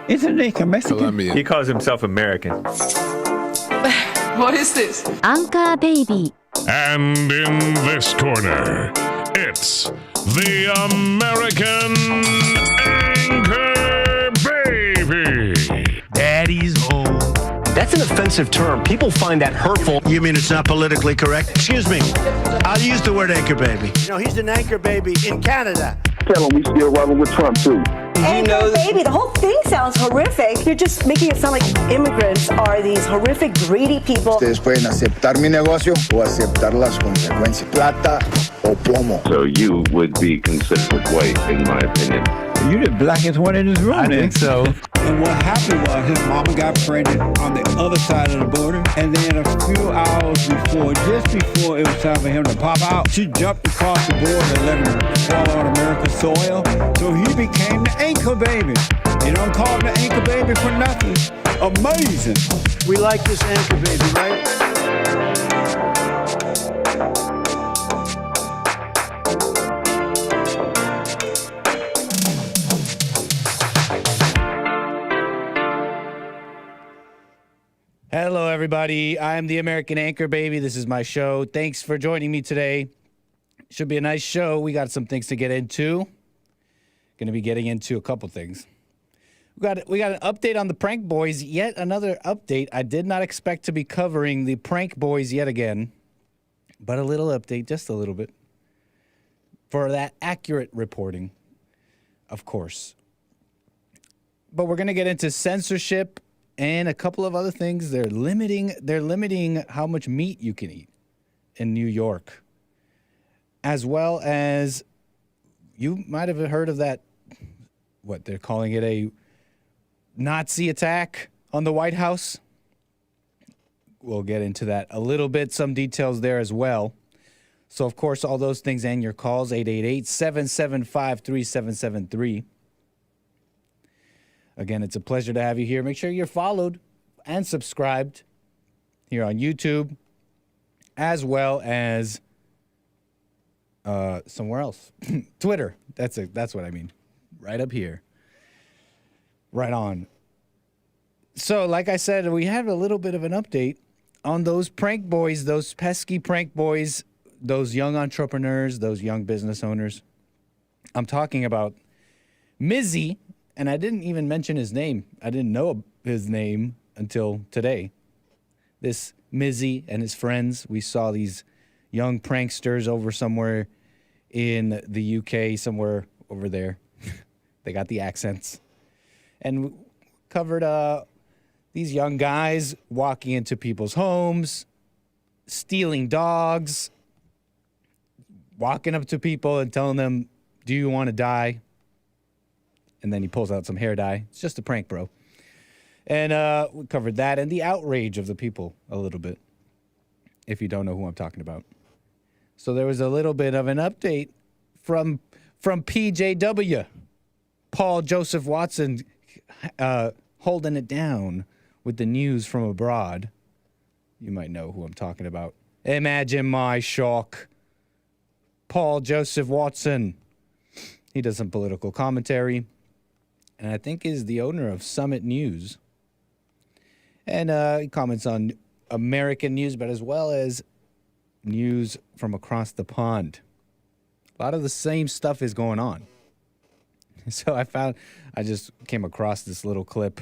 Isn't he Mexican? Colombian. He calls himself American. What is this? Anchor Baby. And in this corner, it's the American Anchor Baby. Daddy's home. That's an offensive term. People find that hurtful. You mean it's not politically correct? Excuse me. I'll use the word anchor baby. You know, he's an anchor baby in Canada. Tell him we still rolling with Trump, too. Anchor baby, the whole thing sounds horrific. You're just making it sound like immigrants are these horrific, greedy people. Ustedes pueden aceptar mi negocio o aceptar las consecuencias. Plata o plomo. So you would be considered white, in my opinion. You the blackest one in this room, I man. think so. And what happened was his mama got pregnant on the other side of the border. And then a few hours before, just before it was time for him to pop out, she jumped across the border and let him fall on America's soil. So he became the anchor baby. They don't call him the anchor baby for nothing. Amazing. We like this anchor baby, right? Hello, everybody. I'm the American Anchor Baby. This is my show. Thanks for joining me today. Should be a nice show. We got some things to get into. Going to be getting into a couple things. We got an update on the Prank Boys. Yet another update. I did not expect to be covering the Prank Boys yet again, but a little update, just a little bit, for that accurate reporting, of course. But we're going to get into censorship and a couple of other things. They're limiting how much meat you can eat in New York, as well as you might have heard of that, what they're calling it, a Nazi attack on the White House. We'll get into that a little bit, some details there as well. So, of course, all those things and your calls, 888-775-3773. Again, it's a pleasure to have you here. Make sure you're followed and subscribed here on YouTube, as well as somewhere else. Twitter. That's what I mean. Right up here. Right on. So, like I said, we have a little bit of an update on those prank boys, those pesky prank boys, those young entrepreneurs, those young business owners. I'm talking about Mizzy. And I didn't even mention his name. I didn't know his name until today. This Mizzy and his friends, we saw these young pranksters over somewhere in the UK, somewhere over there. They got the accents. And we covered these young guys walking into people's homes, stealing dogs, walking up to people and telling them, "Do you want to die?" And then he pulls out some hair dye. It's just a prank, bro. And we covered that and the outrage of the people a little bit, if you don't know who I'm talking about. So there was a little bit of an update from PJW, Paul Joseph Watson, holding it down with the news from abroad. You might know who I'm talking about. Imagine my shock. Paul Joseph Watson. He does some political commentary, and I think is the owner of Summit News. And he comments on American news, but as well as news from across the pond. A lot of the same stuff is going on. So I just came across this little clip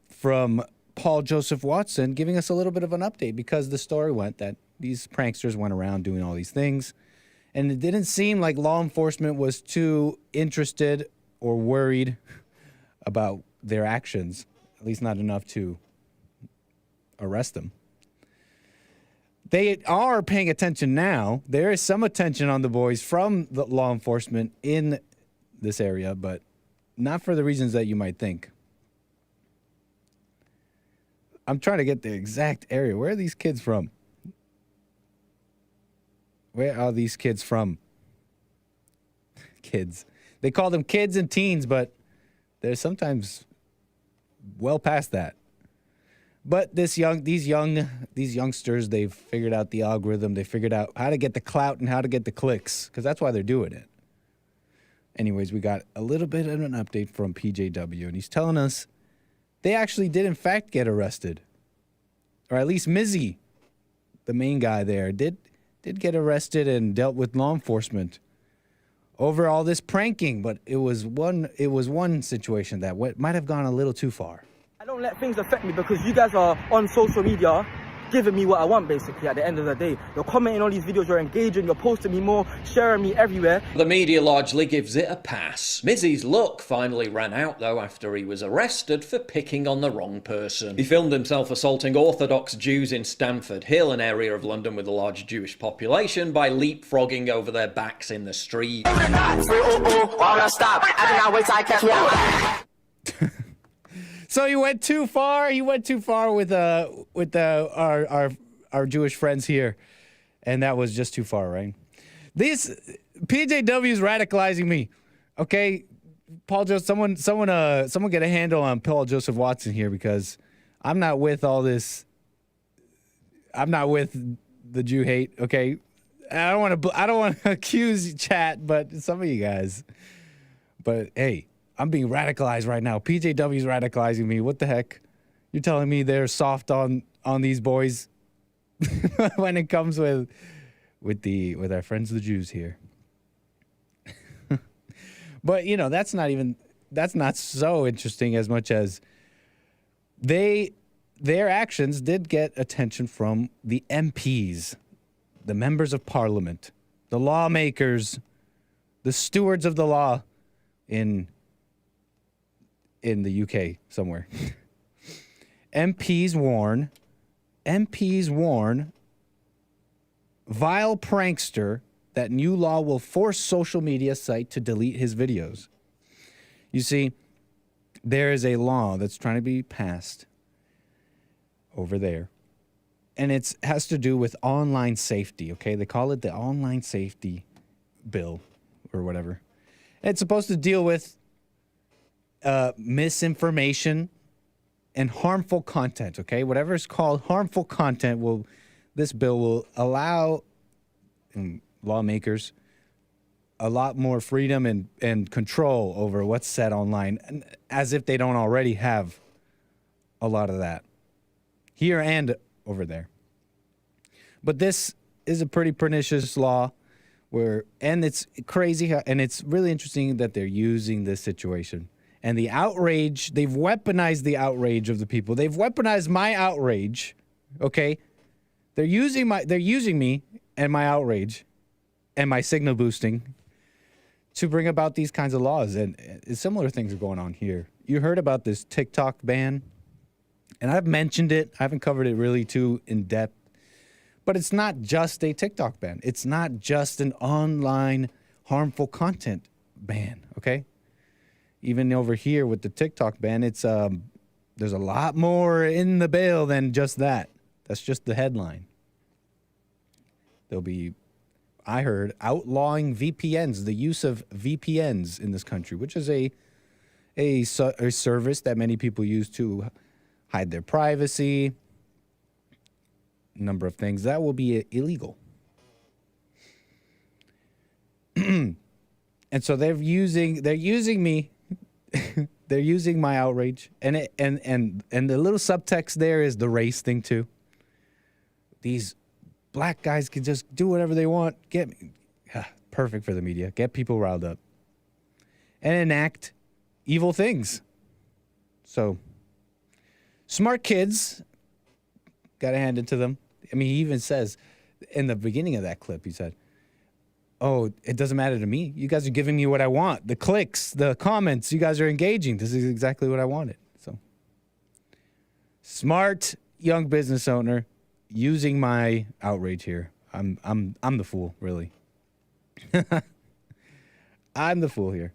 from Paul Joseph Watson giving us a little bit of an update, because the story went that these pranksters went around doing all these things, and it didn't seem like law enforcement was too interested or worried about their actions, at least not enough to arrest them. They are paying attention now. There is some attention on the boys from the law enforcement in this area, but not for the reasons that you might think. I'm trying to get the exact area. Where are these kids from? Where are these kids from? Kids. They call them kids and teens, but they're sometimes well past that. But these youngsters, they've figured out the algorithm. They figured out how to get the clout and how to get the clicks, because that's why they're doing it. Anyways, we got a little bit of an update from PJW, and he's telling us they actually did, in fact, get arrested. Or at least Mizzy, the main guy there, did get arrested and dealt with law enforcement over all this pranking. But it was one situation that might have gone a little too far. I don't let things affect me because you guys are on social media giving me what I want, basically, at the end of the day. You're commenting on these videos, you're engaging, you're posting me more, sharing me everywhere. The media largely gives it a pass. Mizzy's luck finally ran out, though, after he was arrested for picking on the wrong person. He filmed himself assaulting Orthodox Jews in Stamford Hill, an area of London with a large Jewish population, by leapfrogging over their backs in the street. So he went too far. He went too far with our Jewish friends here, and that was just too far, right? This PJW is radicalizing me. Okay, Paul Joseph, someone get a handle on Paul Joseph Watson here, because I'm not with all this. I'm not with the Jew hate. Okay, I don't want to accuse chat, but some of you guys. But hey, I'm being radicalized right now. PJW's radicalizing me. What the heck? You're telling me they're soft on these boys when it comes with our friends the Jews here. But you know, that's not so interesting as much as their actions did get attention from the MPs, the members of parliament, the lawmakers, the stewards of the law in the UK somewhere. MPs warn vile prankster that new law will force social media site to delete his videos. You see, there is a law that's trying to be passed over there, and it has to do with online safety, okay? They call it the online safety bill or whatever. It's supposed to deal with misinformation and harmful content, okay? Whatever is called harmful content, this bill will allow lawmakers a lot more freedom and control over what's said online, as if they don't already have a lot of that here and over there. But this is a pretty pernicious law and it's crazy, and it's really interesting that they're using this situation. And the outrage, they've weaponized the outrage of the people. They've weaponized my outrage, okay? They're using me and my outrage and my signal boosting to bring about these kinds of laws. And similar things are going on here. You heard about this TikTok ban, and I've mentioned it. I haven't covered it really too in depth. But it's not just a TikTok ban. It's not just an online harmful content ban, okay? Even over here with the TikTok ban, it's there's a lot more in the bill than just that. That's just the headline. There'll be, I heard, outlawing VPNs, the use of VPNs in this country, which is a service that many people use to hide their privacy, a number of things. That will be illegal. And so they're using me. They're using my outrage, and the little subtext there is the race thing too. These black guys can just do whatever they want. Perfect for the media. Get people riled up and enact evil things. So smart kids, gotta hand it to them. I mean, he even says in the beginning of that clip, he said, "Oh, it doesn't matter to me. You guys are giving me what I want. The clicks, the comments, you guys are engaging. This is exactly what I wanted." So, smart young business owner using my outrage here. I'm the fool, really. I'm the fool here.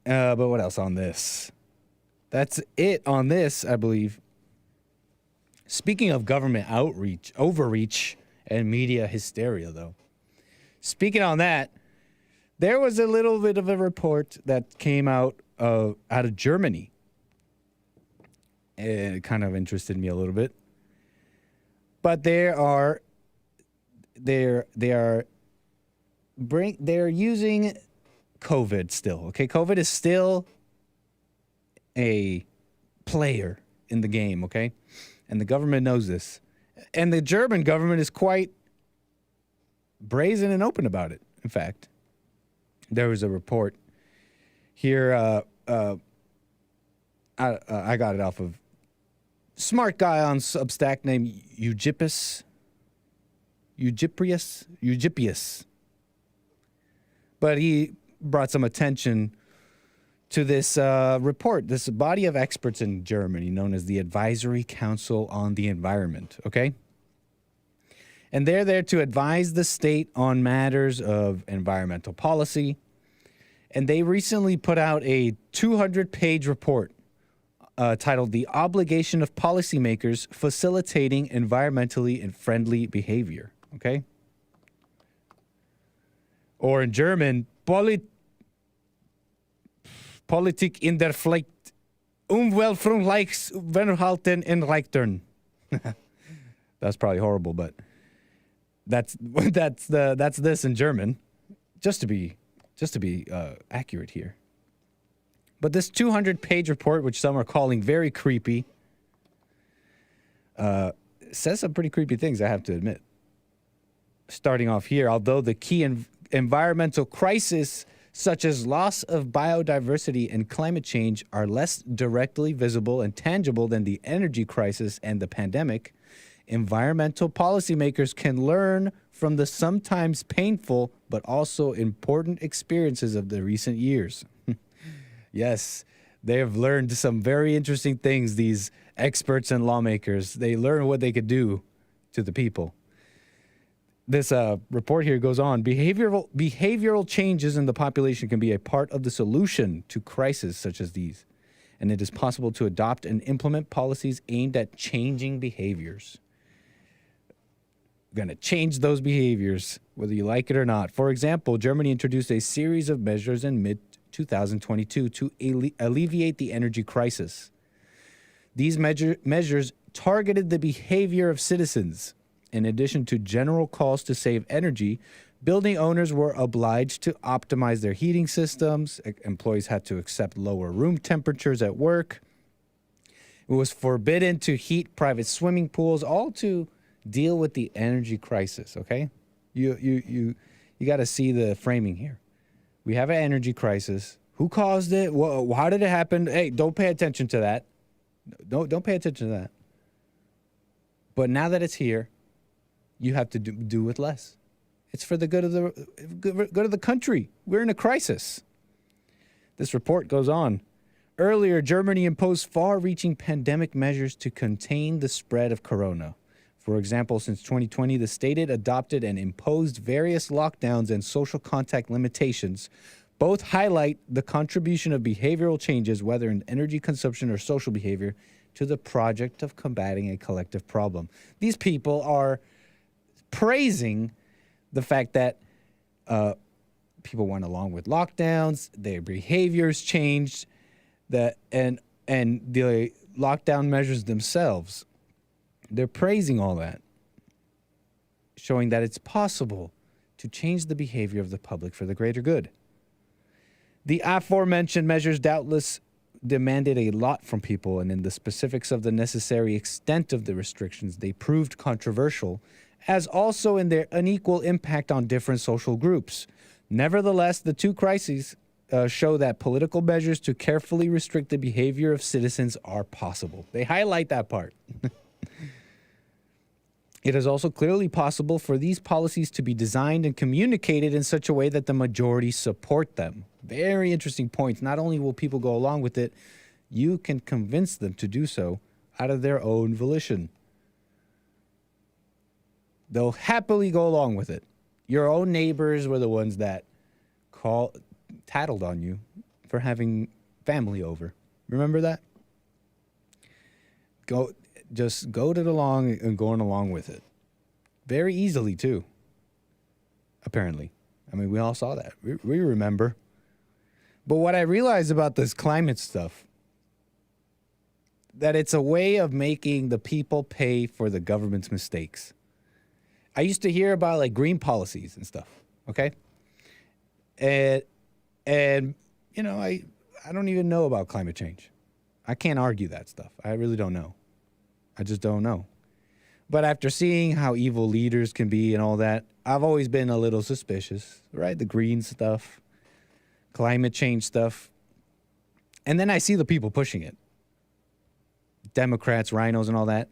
But what else on this? That's it on this, I believe. Speaking of government outreach, overreach, and media hysteria, though. Speaking on that, there was a little bit of a report that came out of Germany. It kind of interested me a little bit. But they're using COVID still, okay? COVID is still a player in the game, okay? And the government knows this. And the German government is quite brazen and open about it, in fact. There was a report here. I got it off of smart guy on Substack named 𝒏𝒊𝒄𝒌𝒔𝒕𝒓𝒆𝒂𝒎. But he brought some attention to this report, this body of experts in Germany known as the Advisory Council on the Environment, okay? And they're there to advise the state on matters of environmental policy. And they recently put out a 200-page report titled The Obligation of Policymakers Facilitating Environmentally Friendly Behavior, okay? Or in German, Politik in der Pflicht, umweltfreundliches Verhalten in Reichtern. That's probably horrible, but that's this in German, just to be accurate here. But this 200-page report, which some are calling very creepy, says some pretty creepy things, I have to admit. Starting off here, although the key environmental crisis, such as loss of biodiversity and climate change, are less directly visible and tangible than the energy crisis and the pandemic, environmental policymakers can learn from the sometimes painful but also important experiences of the recent years. Yes, they have learned some very interesting things, these experts and lawmakers. They learn what they could do to the people. This report here goes on. Behavioral changes in the population can be a part of the solution to crises such as these, and it is possible to adopt and implement policies aimed at changing behaviors. Going to change those behaviors, whether you like it or not. For example, Germany introduced a series of measures in mid-2022 to alleviate the energy crisis. These measures targeted the behavior of citizens. In addition to general calls to save energy, building owners were obliged to optimize their heating systems. Employees had to accept lower room temperatures at work. It was forbidden to heat private swimming pools, all to deal with the energy crisis, okay? You got to see the framing here. We have an energy crisis. Who caused it? How did it happen? Hey, don't pay attention to that. Don't pay attention to that. But now that it's here, you have to do with less. It's for the good of the country. We're in a crisis. This report goes on. Earlier, Germany imposed far-reaching pandemic measures to contain the spread of corona. For example, since 2020, the state had adopted and imposed various lockdowns and social contact limitations. Both highlight the contribution of behavioral changes, whether in energy consumption or social behavior, to the project of combating a collective problem. These people are praising the fact that people went along with lockdowns, their behaviors changed, and the lockdown measures themselves. They're praising all that, showing that it's possible to change the behavior of the public for the greater good. The aforementioned measures doubtless demanded a lot from people, and in the specifics of the necessary extent of the restrictions, they proved controversial, as also in their unequal impact on different social groups. Nevertheless, the two crises show that political measures to carefully restrict the behavior of citizens are possible. They highlight that part. It is also clearly possible for these policies to be designed and communicated in such a way that the majority support them. Very interesting points. Not only will people go along with it, you can convince them to do so out of their own volition. They'll happily go along with it. Your own neighbors were the ones that tattled on you for having family over. Remember that? Just goaded along and going along with it. Very easily, too. Apparently. I mean, we all saw that. We remember. But what I realized about this climate stuff, that it's a way of making the people pay for the government's mistakes. I used to hear about like green policies and stuff, okay? And, you know, I don't even know about climate change. I can't argue that stuff. I really don't know. I just don't know. But after seeing how evil leaders can be and all that, I've always been a little suspicious, right? The green stuff, climate change stuff. And then I see the people pushing it. Democrats, rhinos, and all that.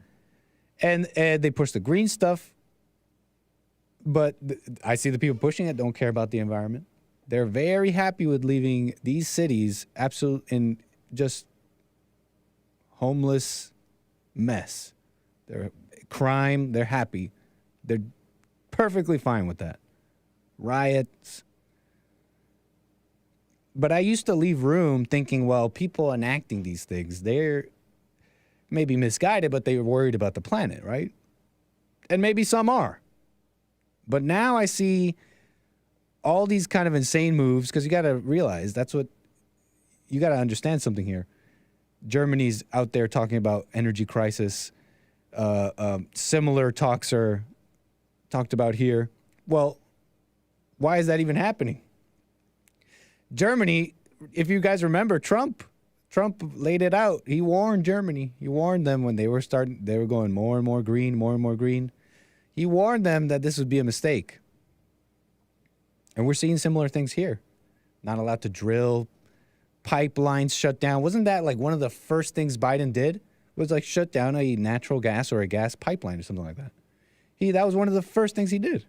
And they push the green stuff. But I see the people pushing it don't care about the environment. They're very happy with leaving these cities in just homeless mess. They're crime. They're happy. They're perfectly fine with that. Riots. But I used to leave room thinking, well, people enacting these things, they're maybe misguided, but they were worried about the planet, right? And maybe some are. But now I see all these kind of insane moves, because you got to realize you got to understand something here. Germany's out there talking about energy crisis. Similar talks are talked about here. Well, why is that even happening? Germany, if you guys remember, Trump laid it out. He warned Germany. He warned them when they were going more and more green, more and more green. He warned them that this would be a mistake. And we're seeing similar things here. Not allowed to drill, pipelines shut down. Wasn't that like one of the first things Biden did? Was like shut down a natural gas or a gas pipeline or something like that. That was one of the first things he did.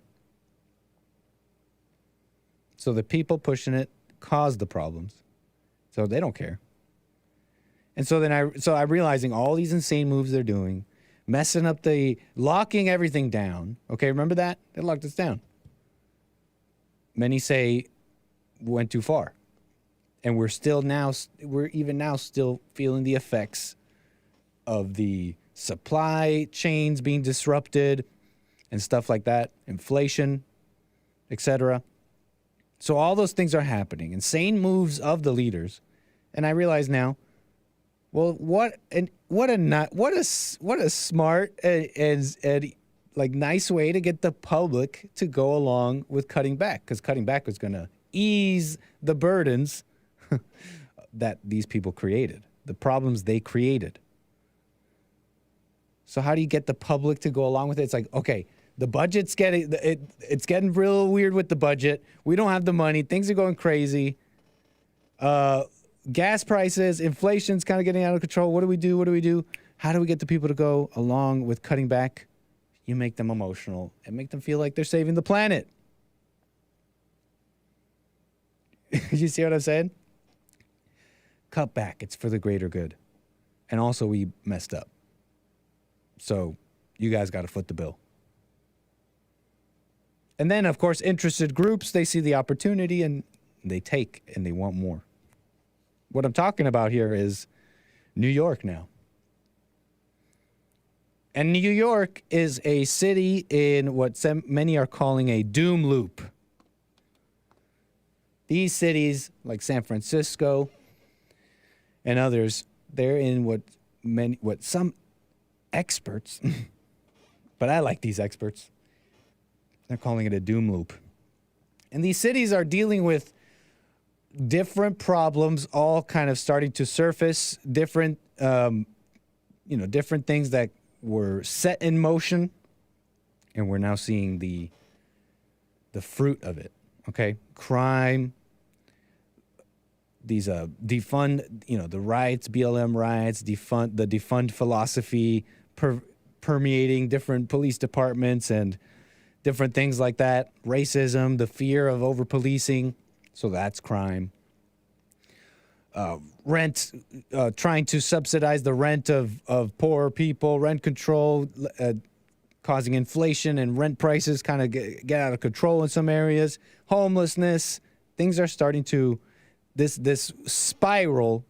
So the people pushing it caused the problems. So they don't care. And so I'm realizing all these insane moves they're doing, locking everything down. Okay, remember that? They locked us down. Many say went too far. And we're even now still feeling the effects of the supply chains being disrupted and stuff like that, inflation, etc. So all those things are happening, insane moves of the leaders. And I realize now, well, what a smart and like nice way to get the public to go along with cutting back, because cutting back was going to ease the burdens that these people created, the problems they created. So how do you get the public to go along with it? It's like, okay, the budget's it's getting real weird with the budget. We don't have the money. Things are going crazy. Gas prices, inflation's kind of getting out of control. What do we do? How do we get the people to go along with cutting back? You make them emotional and make them feel like they're saving the planet. You see what I'm saying? Cut back. It's for the greater good. And also, we messed up. So you guys got to foot the bill. And then, of course, interested groups, they see the opportunity and they take and they want more. What I'm talking about here is New York now. And New York is a city in what many are calling a doom loop. These cities, like San Francisco and others, they're in what some experts, but I like these experts, they're calling it a doom loop. And these cities are dealing with different problems, all kind of starting to surface, different things that were set in motion, and we're now seeing the fruit of it. Okay, crime, these defund, the riots, BLM riots, the defund philosophy permeating different police departments and different things like that. Racism, the fear of over-policing, so that's crime. Rent, trying to subsidize the rent of poor people, rent control, causing inflation and rent prices kind of get out of control in some areas. Homelessness, things are starting to, this spiral,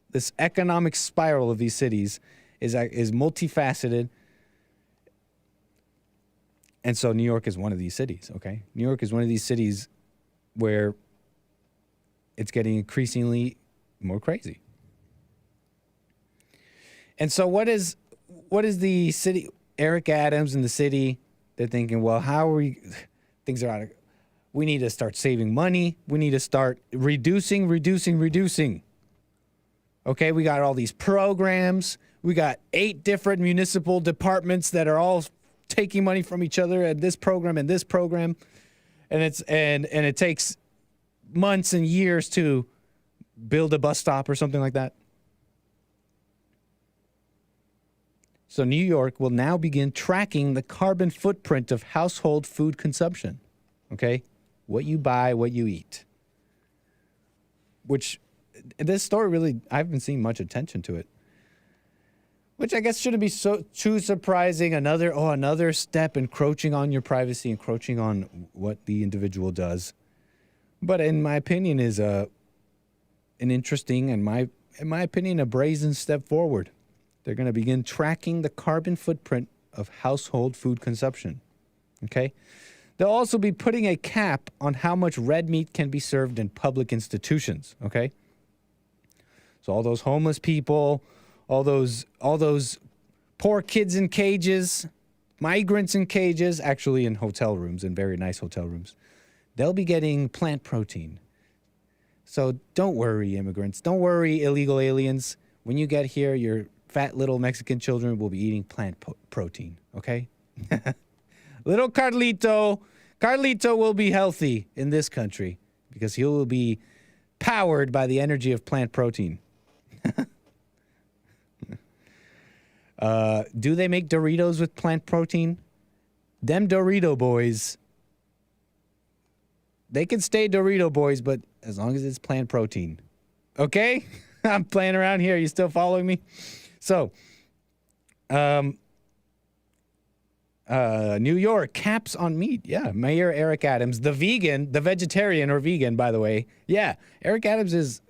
this economic spiral of these cities is multifaceted. And so New York is one of these cities, okay? New York is one of these cities where it's getting increasingly more crazy. And so what is the city, Eric Adams and the city, they're thinking, well, things are out of, We need to start saving money. We need to start reducing. Okay, we got all these programs. We got 8 different municipal departments that are all taking money from each other and this program and this program. And it takes months and years to build a bus stop or something like that. So New York will now begin tracking the carbon footprint of household food consumption. Okay? What you buy, what you eat. Which, this story really, I haven't seen much attention to it. Which I guess shouldn't be too surprising. Another step encroaching on your privacy, encroaching on what the individual does. But in my opinion is an interesting, in my opinion, a brazen step forward. They're going to begin tracking the carbon footprint of household food consumption. Okay? They'll also be putting a cap on how much red meat can be served in public institutions. Okay? So all those homeless people, all those poor kids in cages, migrants in cages, actually in hotel rooms, in very nice hotel rooms, they'll be getting plant protein. So don't worry, immigrants. Don't worry, illegal aliens. When you get here, your fat little Mexican children will be eating plant protein, okay? Little Carlito will be healthy in this country because he will be powered by the energy of plant protein. Do they make Doritos with plant protein? Them Dorito boys, they can stay Dorito boys, but as long as it's plant protein. Okay? I'm playing around here. You still following me? So, New York caps on meat. Yeah, Mayor Eric Adams, the vegetarian or vegan, by the way. Yeah, Eric Adams is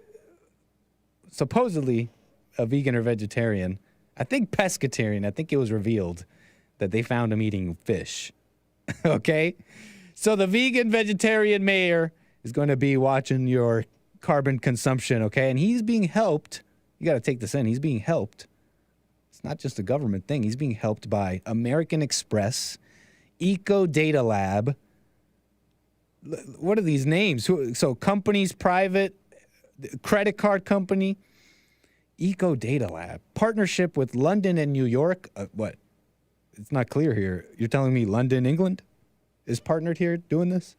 supposedly a vegan or vegetarian. I think pescatarian. I think it was revealed that they found him eating fish. Okay? So the vegan vegetarian mayor is going to be watching your carbon consumption, okay? And he's being helped. You got to take this in. He's being helped. It's not just a government thing. He's being helped by American Express, Eco Data Lab. What are these names? So companies, private, credit card company, Eco Data Lab. Partnership with London and New York. What? It's not clear here. You're telling me London, England is partnered here doing this?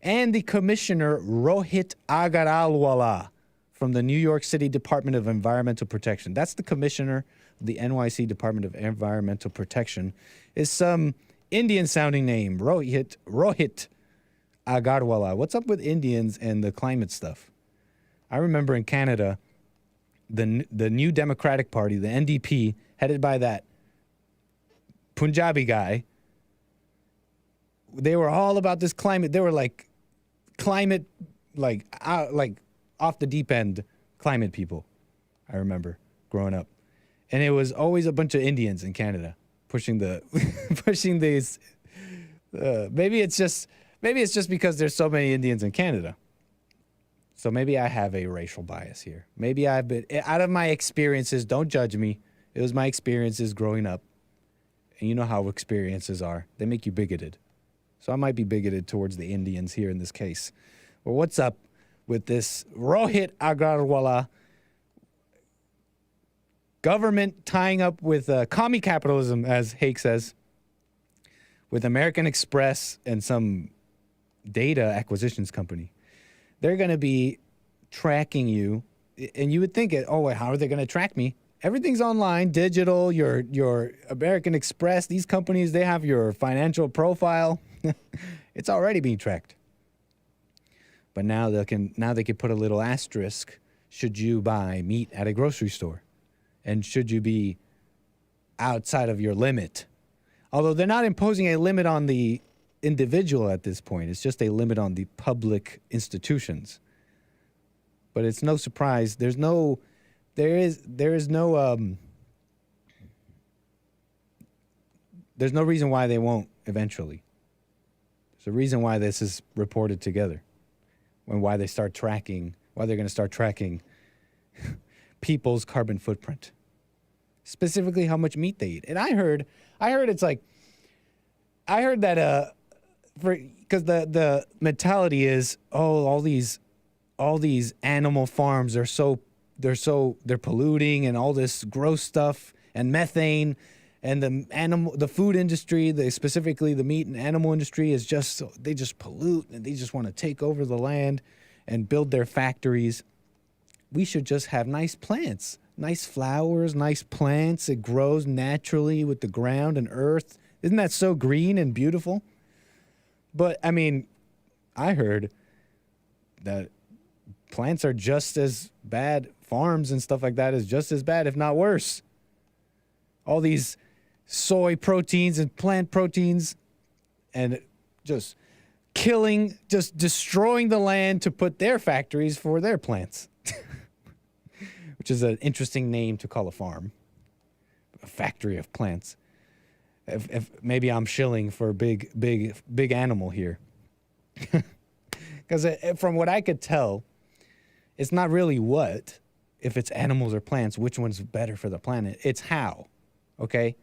And the Commissioner Rohit Agarwala from the New York City Department of Environmental Protection. That's the commissioner of the NYC Department of Environmental Protection. Is some Indian-sounding name, Rohit Agarwala. What's up with Indians and the climate stuff? I remember in Canada, the New Democratic Party, the NDP, headed by that Punjabi guy, they were all about this climate. They were like climate, like off the deep end climate people. I remember growing up, and it was always a bunch of Indians in Canada pushing these. Maybe it's just because there's so many Indians in Canada. So maybe I have a racial bias here. Maybe I've been, out of my experiences, don't judge me. It was my experiences growing up. And you know how experiences are. They make you bigoted. So I might be bigoted towards the Indians here in this case. Well, what's up with this Rohit Agarwala government tying up with commie capitalism, as Hake says, with American Express and some data acquisitions company? They're going to be tracking you, and you would think, oh, how are they going to track me? Everything's online, digital, your American Express, these companies, they have your financial profile. It's already being tracked. But now they can put a little asterisk should you buy meat at a grocery store, and should you be outside of your limit. Although they're not imposing a limit on the individual at this point. It's just a limit on the public institutions. But it's no surprise. There is no reason why they won't eventually. There's a reason why this is reported together. Why they're going to start tracking people's carbon footprint. Specifically how much meat they eat. And I heard that because the mentality is, oh, all these animal farms are they're polluting and all this gross stuff and methane, and the food industry, specifically the meat and animal industry, they just pollute and they just want to take over the land and build their factories. We should just have nice plants, nice flowers, nice plants. It grows naturally with the ground and earth. Isn't that so green and beautiful? But I mean, I heard that plants are just as bad. Farms and stuff like that is just as bad, if not worse. All these soy proteins and plant proteins, and just destroying the land to put their factories for their plants. Which is an interesting name to call a farm. A factory of plants. If maybe I'm shilling for big animal here. Because from what I could tell, it's not really if it's animals or plants, which one's better for the planet. It's how, okay?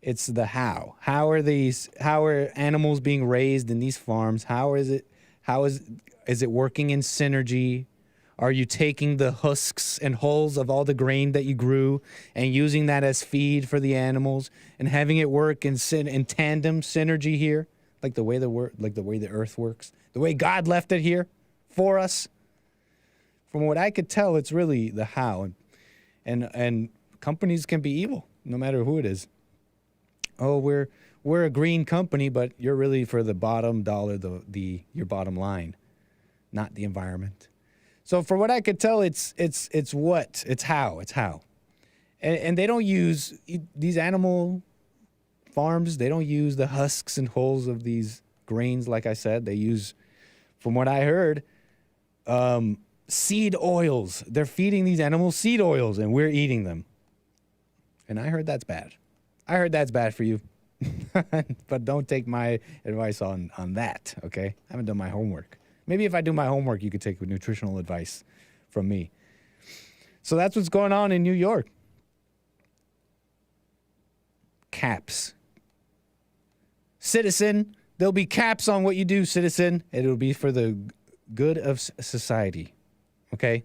It's the how. How are animals being raised in these farms? How is it working in synergy? Are you taking the husks and hulls of all the grain that you grew and using that as feed for the animals and having it work in tandem synergy here, like the way the earth works, the way God left it here for us? From what I could tell, it's really the how, and companies can be evil no matter who it is. Oh, we're a green company, but you're really for the bottom dollar, your bottom line, not the environment. So from what I could tell, it's how. And they don't use these animal farms. They don't use the husks and hulls of these grains. Like I said, they use, from what I heard, seed oils. They're feeding these animals seed oils, and we're eating them. And I heard that's bad. I heard that's bad for you. But don't take my advice on that, okay? I haven't done my homework. Maybe if I do my homework, you could take nutritional advice from me. So that's what's going on in New York. Caps. Citizen, there'll be caps on what you do, citizen. It'll be for the good of society, okay?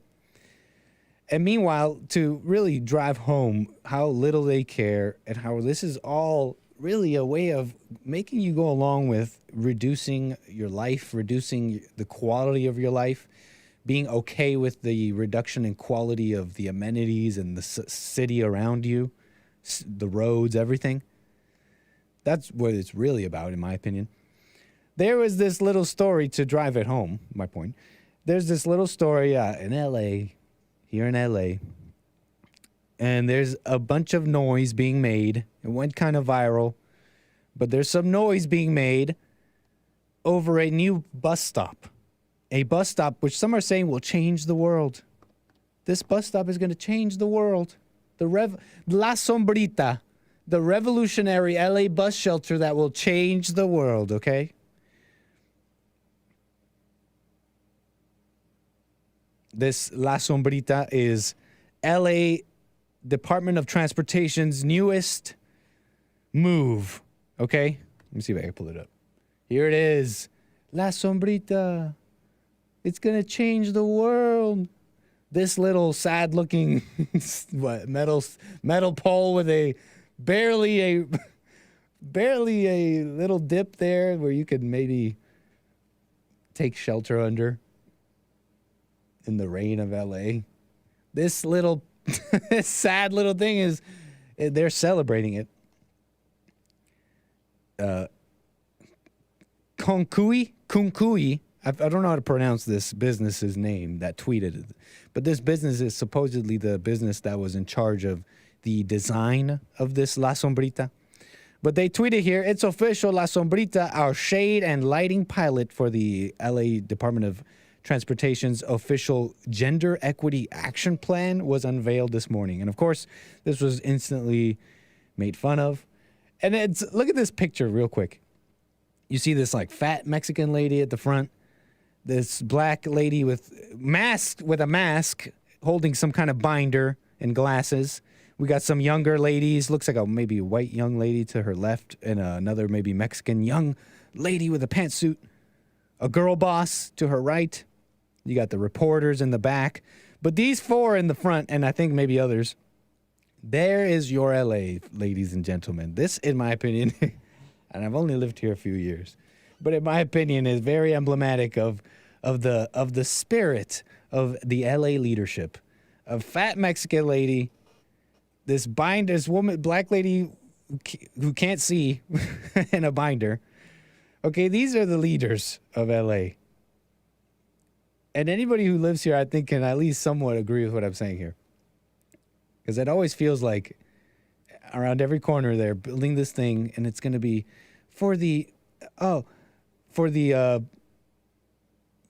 And meanwhile, to really drive home how little they care and how this is all really a way of making you go along with reducing your life, reducing the quality of your life, being okay with the reduction in quality of the amenities and the city around you, the roads, everything. That's what it's really about, in my opinion. There was this little story to drive it home, my point. There's this little story in L.A., here in L.A., and there's a bunch of noise being made. It went kind of viral, but there's some noise being made over a new bus stop. A bus stop which some are saying will change the world. This bus stop is going to change the world. La Sombrita, the revolutionary LA bus shelter that will change the world, okay? This La Sombrita is LA Department of Transportation's newest move, okay? Let me see if I can pull it up. Here it is. La Sombrita. It's going to change the world. This little sad-looking metal pole with barely a little dip there where you could maybe take shelter under in the rain of LA. This little this sad little thing is, they're celebrating it. Kunkui. I don't know how to pronounce this business's name that tweeted it, but this business is supposedly the business that was in charge of the design of this La Sombrita. But they tweeted here, it's official, La Sombrita, our shade and lighting pilot for the LA Department of Transportation's official gender equity action plan was unveiled this morning. And of course, this was instantly made fun of. And look at this picture real quick. You see this like fat Mexican lady at the front, this black lady with a mask holding some kind of binder and glasses We got some younger ladies. Looks like maybe a white young lady to her left and another maybe Mexican young lady with a pantsuit. A girl boss to her right. You got the reporters in the back. But these four in the front, and I think maybe others, there is your LA, ladies and gentlemen. This, in my opinion, and I've only lived here a few years, but in my opinion is very emblematic of the spirit of the LA leadership. A fat Mexican lady, this woman, black lady who can't see in a binder. Okay, these are the leaders of LA. And anybody who lives here, I think, can at least somewhat agree with what I'm saying here. Because it always feels like around every corner they're building this thing, and it's going to be for the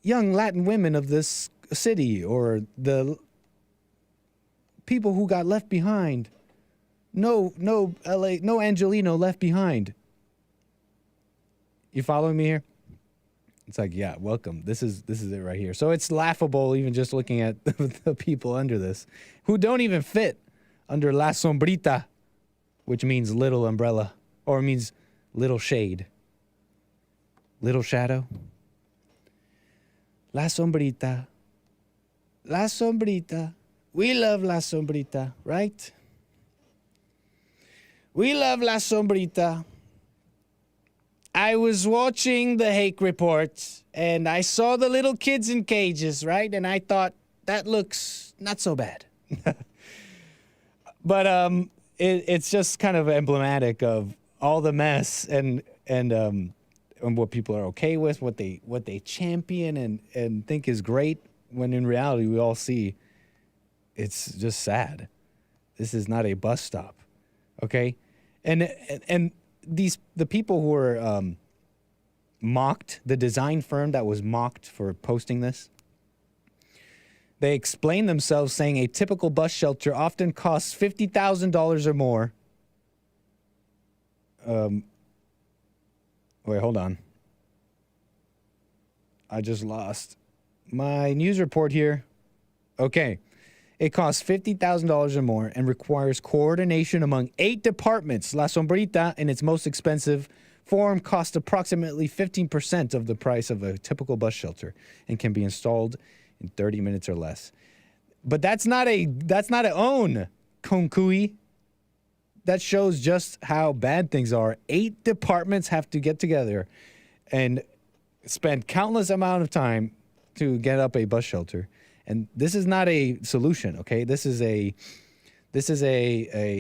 young Latin women of this city, or the people who got left behind. No LA, no Angelino left behind. You following me here? It's like, yeah, welcome. This is it right here. So it's laughable even just looking at the people under this who don't even fit under La Sombrita, which means little umbrella, or means little shade. Little shadow. La Sombrita. La Sombrita. We love La Sombrita, right? We love La Sombrita. I was watching the Hake Report, and I saw the little kids in cages, right? And I thought, that looks not so bad. But it's just kind of emblematic of all the mess and what people are okay with, what they champion and think is great, when in reality we all see it's just sad. This is not a bus stop, okay? And the people who were mocked, the design firm that was mocked for posting this, they explained themselves saying a typical bus shelter often costs $50,000 or more. Wait, hold on. I just lost my news report here. Okay. It costs $50,000 or more and requires coordination among 8 departments. La Sombrita, in its most expensive form, costs approximately 15% of the price of a typical bus shelter and can be installed in 30 minutes or less. But that's not a own konkui. That shows just how bad things are. 8 departments have to get together and spend countless amount of time to get up a bus shelter. And this is not a solution, okay? This is a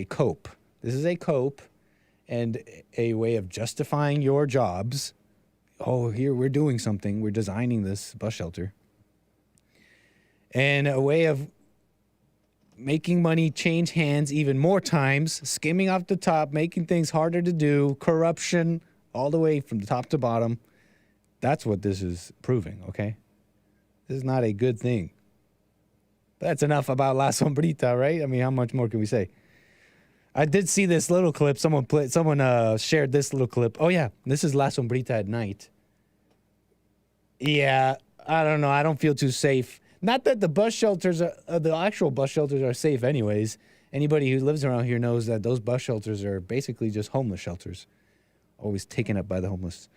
cope. This is a cope and a way of justifying your jobs. Oh, here we're doing something. We're designing this bus shelter. And a way of making money change hands even more times, skimming off the top, making things harder to do, corruption all the way from the top to bottom. That's what this is proving, okay? This is not a good thing. That's enough about La Sombrita, right? I mean, how much more can we say? I did see this little clip. Someone shared this little clip. Oh, yeah. This is La Sombrita at night. Yeah, I don't know. I don't feel too safe. Not that the bus shelters, the actual bus shelters are safe anyways. Anybody who lives around here knows that those bus shelters are basically just homeless shelters. Always taken up by the homeless.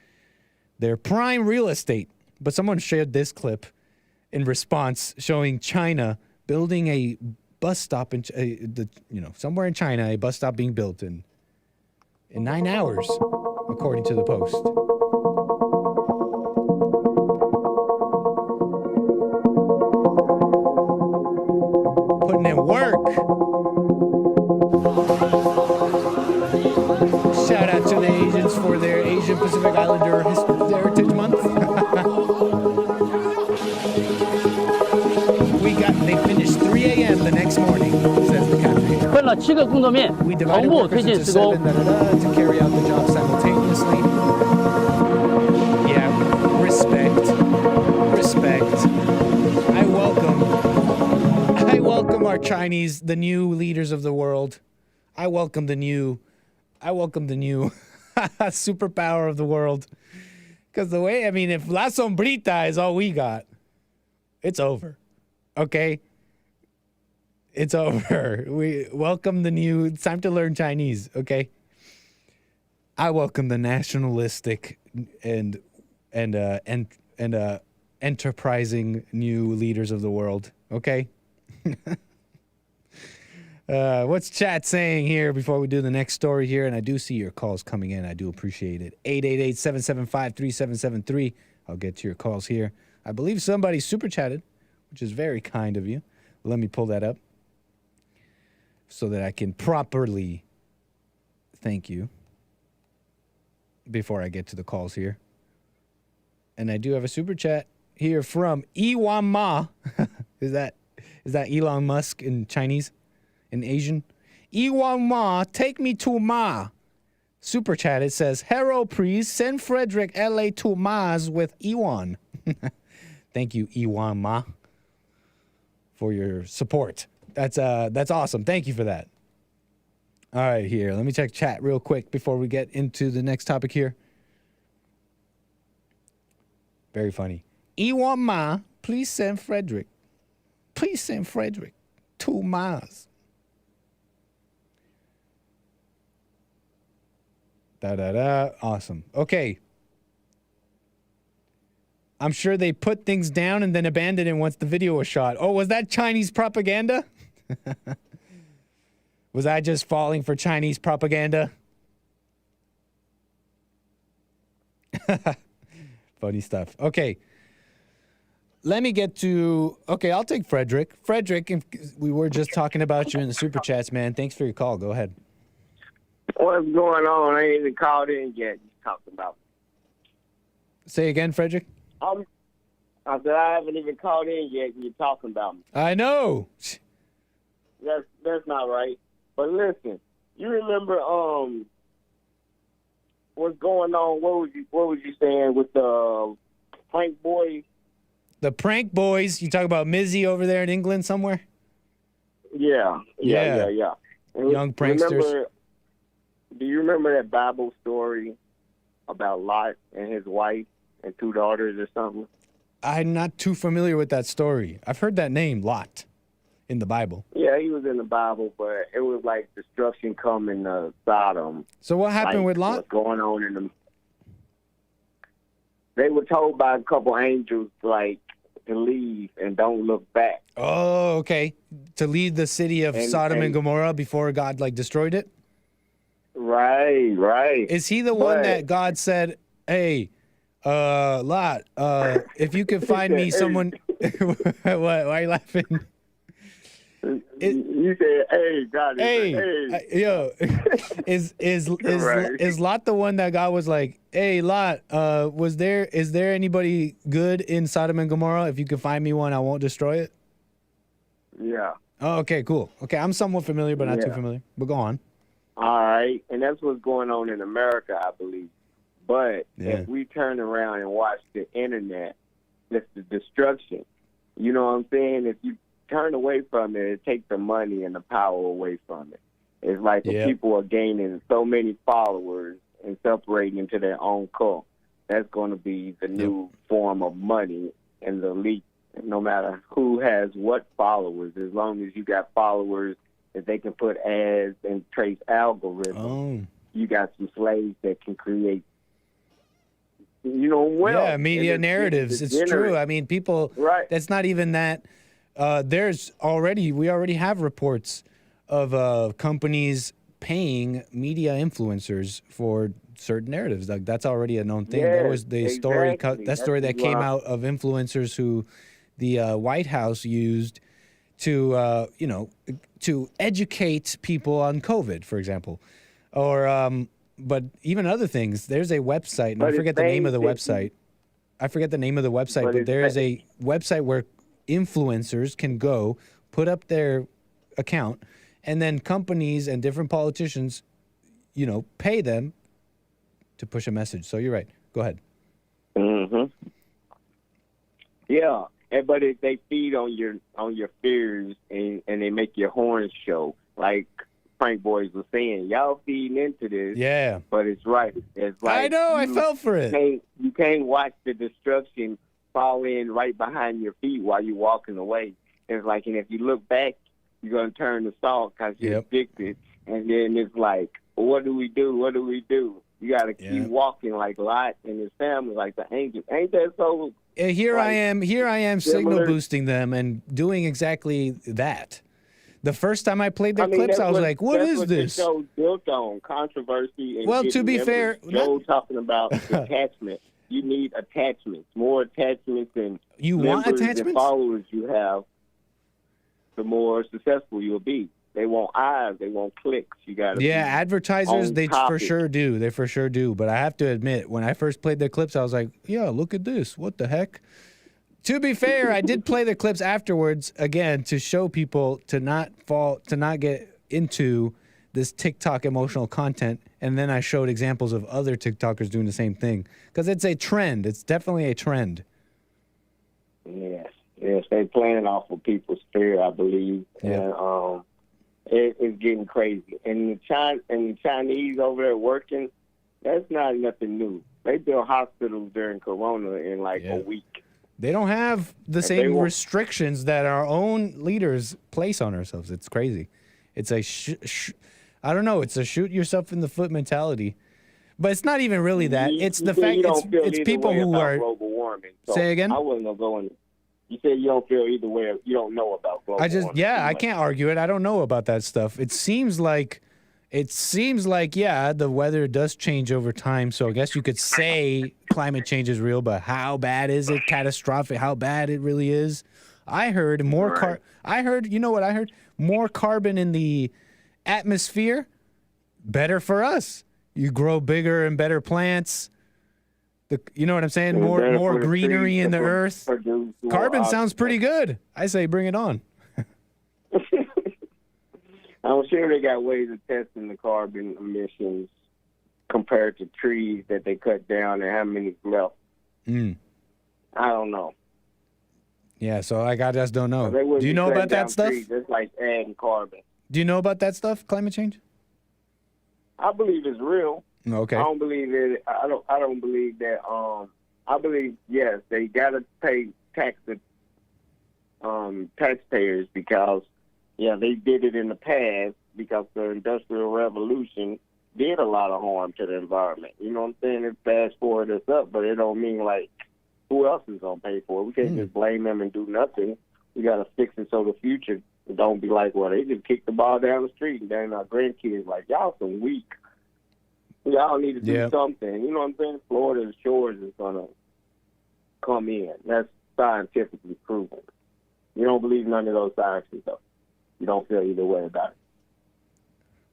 They're prime real estate. But someone shared this clip in response showing China building a bus stop in somewhere in China, a bus stop being built in 9 hours, according to the Post. Putting in work. Shout out to the Asians for their Asian Pacific Islander Heritage Month. They finished 3 a.m. the next morning, says the contractor. 分了7个工作面， We 同 divided 步 workers 推进 into 施工。 to carry out the job simultaneously. Yeah, respect. I welcome our Chinese, the new leaders of the world. I welcome the new superpower of the world. Because if La Sombrita is all we got, it's over. Okay? It's over. We welcome the new. It's time to learn Chinese. Okay. I welcome the nationalistic and enterprising new leaders of the world. Okay. What's chat saying here before we do the next story here? And I do see your calls coming in. I do appreciate it. 888-775-3773. I'll get to your calls here. I believe somebody super chatted, which is very kind of you. Let me pull that up so that I can properly thank you before I get to the calls here. And I do have a super chat here from Iwan Ma. Is that Elon Musk in Chinese? In Asian? Iwan Ma, take me to Ma. Super chat, it says, Hero, please send Frederick LA to Mars with Ewan. Thank you, Iwan Ma, for your support. That's awesome. Thank you for that. All right, here. Let me check chat real quick before we get into the next topic here. Very funny. Ewan Ma, please send Frederick. Please send Frederick to Mars. Awesome. Okay. I'm sure they put things down and then abandoned it once the video was shot. Oh, was that Chinese propaganda? Was I just falling for Chinese propaganda? Funny stuff. Okay. Let me get to... Okay, I'll take Frederick. Frederick, we were just talking about you in the super chats, man. Thanks for your call. Go ahead. What's going on? I ain't even called in yet. You talking about? Say again, Frederick. I said I haven't even called in yet. And you're talking about me. I know. That's not right. But listen, you remember what's going on? What was you saying with the prank boys? The prank boys. You talk about Mizzy over there in England somewhere? Yeah. And young pranksters. Do you remember that Bible story about Lot and his wife and 2 daughters or something? I'm not too familiar with that story. I've heard that name, Lot, in the Bible. Yeah, he was in the Bible, but it was like destruction coming to Sodom. So what happened with Lot? What's going on in them? They were told by a couple angels, like, to leave and don't look back. Oh, okay. To leave the city of Sodom and Gomorrah before God, like, destroyed it? Right. Is he the one that God said, hey, Lot, if you could find me someone... What? Why are you laughing? You said, hey, God. Hey. Yo, is Lot the one that God was like, hey, Lot, is there anybody good in Sodom and Gomorrah? If you could find me one, I won't destroy it? Yeah. Oh, okay, cool. Okay, I'm somewhat familiar, but not too familiar. But go on. All right, and that's what's going on in America, I believe. But if we turn around and watch the internet, it's the destruction. You know what I'm saying? If you turn away from it, it takes the money and the power away from it. It's like the people are gaining so many followers and separating into their own cult. That's going to be the new form of money and the elite. No matter who has what followers, as long as you got followers that they can put ads and trace algorithms, you got some slaves that can create, wealth. Yeah, media narratives. It's true. I mean, people, that's not even that. We already have reports of companies paying media influencers for certain narratives. Like, that's already a known thing. There was the story that came out of influencers who the White House used to educate people on COVID, for example, or but even other things. There's a website, and I forget the name of the website. But there is a website where influencers can go put up their account, and then companies and different politicians, pay them to push a message. So you're right. Go ahead. Yeah. But they feed on your fears and they make your horns show. Like Frank Boys was saying, y'all feeding into this. Yeah. But it's right. It's like I know. I fell for it. You can't watch the destruction fall in right behind your feet while you're walking away. It's like, and if you look back you're going to turn to salt because you're addicted. And then it's like, what do we do? What do we do? You got to keep walking like Lot and his family, like the angels. Ain't that so? Here I am signal boosting them and doing exactly that. The first time I played their clips, I was like, what is this? That's what the show's built on, controversy. And well, to be fair, Joe talking about attachment. You need attachments, more attachments than you want attachments and followers you have. The more successful you'll be. They want eyes, they want clicks. You got to advertisers. They for sure do. They for sure do. But I have to admit, when I first played their clips, I was like, yeah, look at this. What the heck? To be fair, I did play the clips afterwards again to show people to not get into this TikTok emotional content, and then I showed examples of other TikTokers doing the same thing because it's a trend. It's definitely a trend. Yes, they playing off of people's fear, I believe, and it's getting crazy. And the Chinese over there working, that's not nothing new. They built hospitals during Corona in like a week. They don't have the same restrictions that our own leaders place on ourselves. It's crazy. It's a I don't know. It's a shoot yourself in the foot mentality, but it's not even really that. It's the fact it's people who are global warming. So say again. I wouldn't go in. You said you don't feel either way. You don't know about global warming. I can't argue it. I don't know about that stuff. It seems like the weather does change over time. So I guess you could say climate change is real, but how bad is it? Catastrophic? How bad it really is? I heard more you know what I heard? More carbon in the atmosphere, better for us. You grow bigger and better plants. You know what I'm saying? More greenery in the earth. Carbon sounds pretty good. I say bring it on. I'm sure they got ways of testing the carbon emissions compared to trees that they cut down and how many left. I don't know. Yeah, so I just don't know. So do you know about that stuff? It's like adding carbon. Do you know about that stuff, climate change? I believe it's real. Okay. I don't believe it. I don't believe that. I believe yes, they gotta pay taxpayers because they did it in the past because the Industrial Revolution did a lot of harm to the environment. You know what I'm saying? It fast forward us up, but it don't mean like who else is gonna pay for it? We can't just blame them and do nothing. We gotta fix it so the future don't be like, well, they just kicked the ball down the street and then our grandkids like, y'all some weak. Y'all need to do something. You know what I'm saying? Florida's shores is gonna come in. That's scientifically proven. You don't believe none of those sciences though. You don't feel either way about it.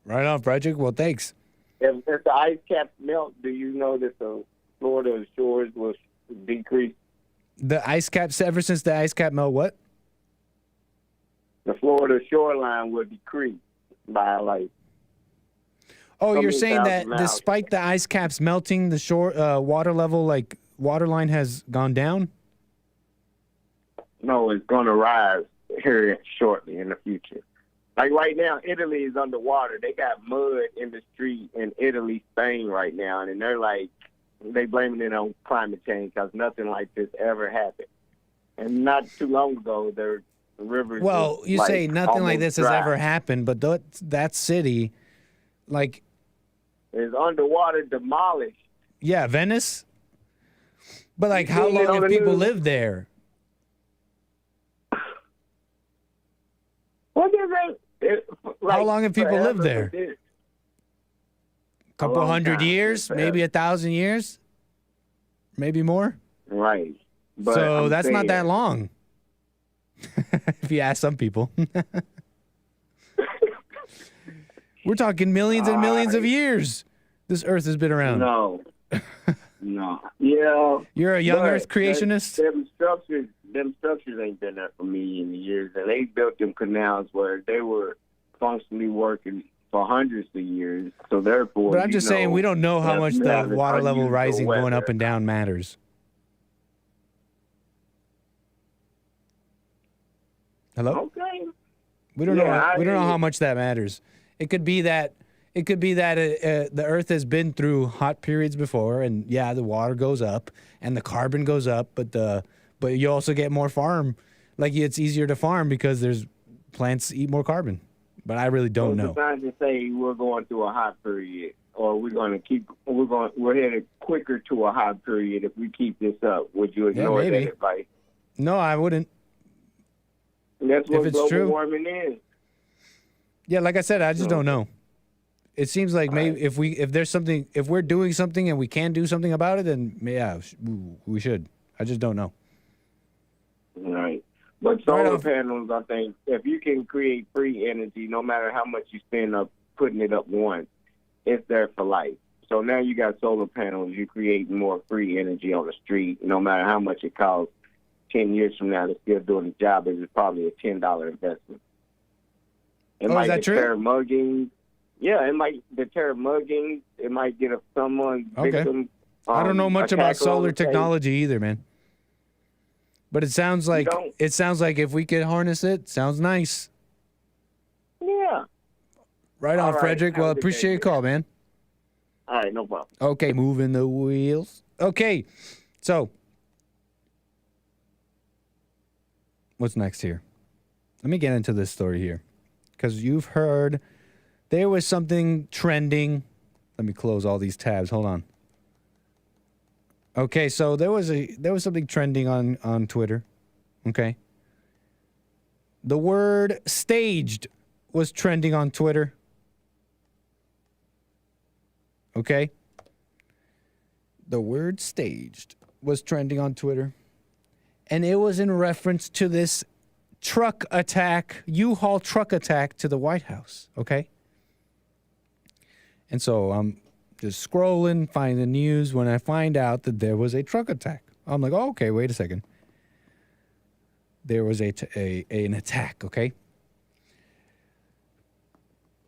Right on, Frederick. Well, thanks. If the ice caps melt, do you know that the Florida shores will decrease? The ice caps, ever since the ice cap melt, what? The Florida shoreline will decrease by like. Oh, you're saying that despite the ice caps melting, the shore water level, like water line, has gone down? No, it's going to rise here shortly in the future. Like right now, Italy is underwater. They got mud in the street in Italy, Spain right now, and they're like, they blaming it on climate change because nothing like this ever happened. And not too long ago, the rivers. Well, you say nothing like this has ever happened, but that city, like, is underwater, demolished. Yeah, Venice. But like, how long have people lived there? What is it? How long have people lived there? A couple hundred years, maybe 1,000 years, maybe more. Right. But so that's not that long. If you ask some people. We're talking millions and millions of years. This Earth has been around. No. No. Yeah. You're a young Earth creationist? Them structures ain't been there for millions of years. And they built them canals where they were functionally working for hundreds of years. So therefore, but I'm just saying we don't know how much the water level rising, going up and down matters. Hello? Okay. We don't know. We don't know how much that matters. It could be that. It could be that the Earth has been through hot periods before, and the water goes up and the carbon goes up, but you also get more farm. Like it's easier to farm because there's plants eat more carbon. But I really don't know. Scientists say we're going through a hot period, or we're headed quicker to a hot period if we keep this up. Would you ignore that advice? No, I wouldn't. That's what global warming is. Yeah, like I said, I just don't know. It seems like maybe if we're doing something and we can do something about it, then yeah, we should. I just don't know. Right. But solar panels, I think, if you can create free energy, no matter how much you spend up putting it up once, it's there for life. So now you got solar panels, you create more free energy on the street, no matter how much it costs. 10 years from now, they're still doing the job. It's probably a $10 investment. It might is that deter true? mugging. Yeah, it might deter mugging. It might get someone victim. I don't know much about solar technology either, man. But it sounds like if we could harness it, sounds nice. Yeah. Right on, Frederick. Well, appreciate your call, man. All right, no problem. Okay, moving the wheels. Okay, so what's next here? Let me get into this story here, because you've heard there was something trending. Let me close all these tabs. Hold on. Okay, so there was something trending on Twitter. Okay. The word staged was trending on Twitter. Okay. The word staged was trending on Twitter. And it was in reference to this truck attack, U-Haul truck attack to the White House. Okay. And so I'm just scrolling, finding the news when I find out that there was a truck attack. I'm like, oh, okay, wait a second. There was an attack, okay?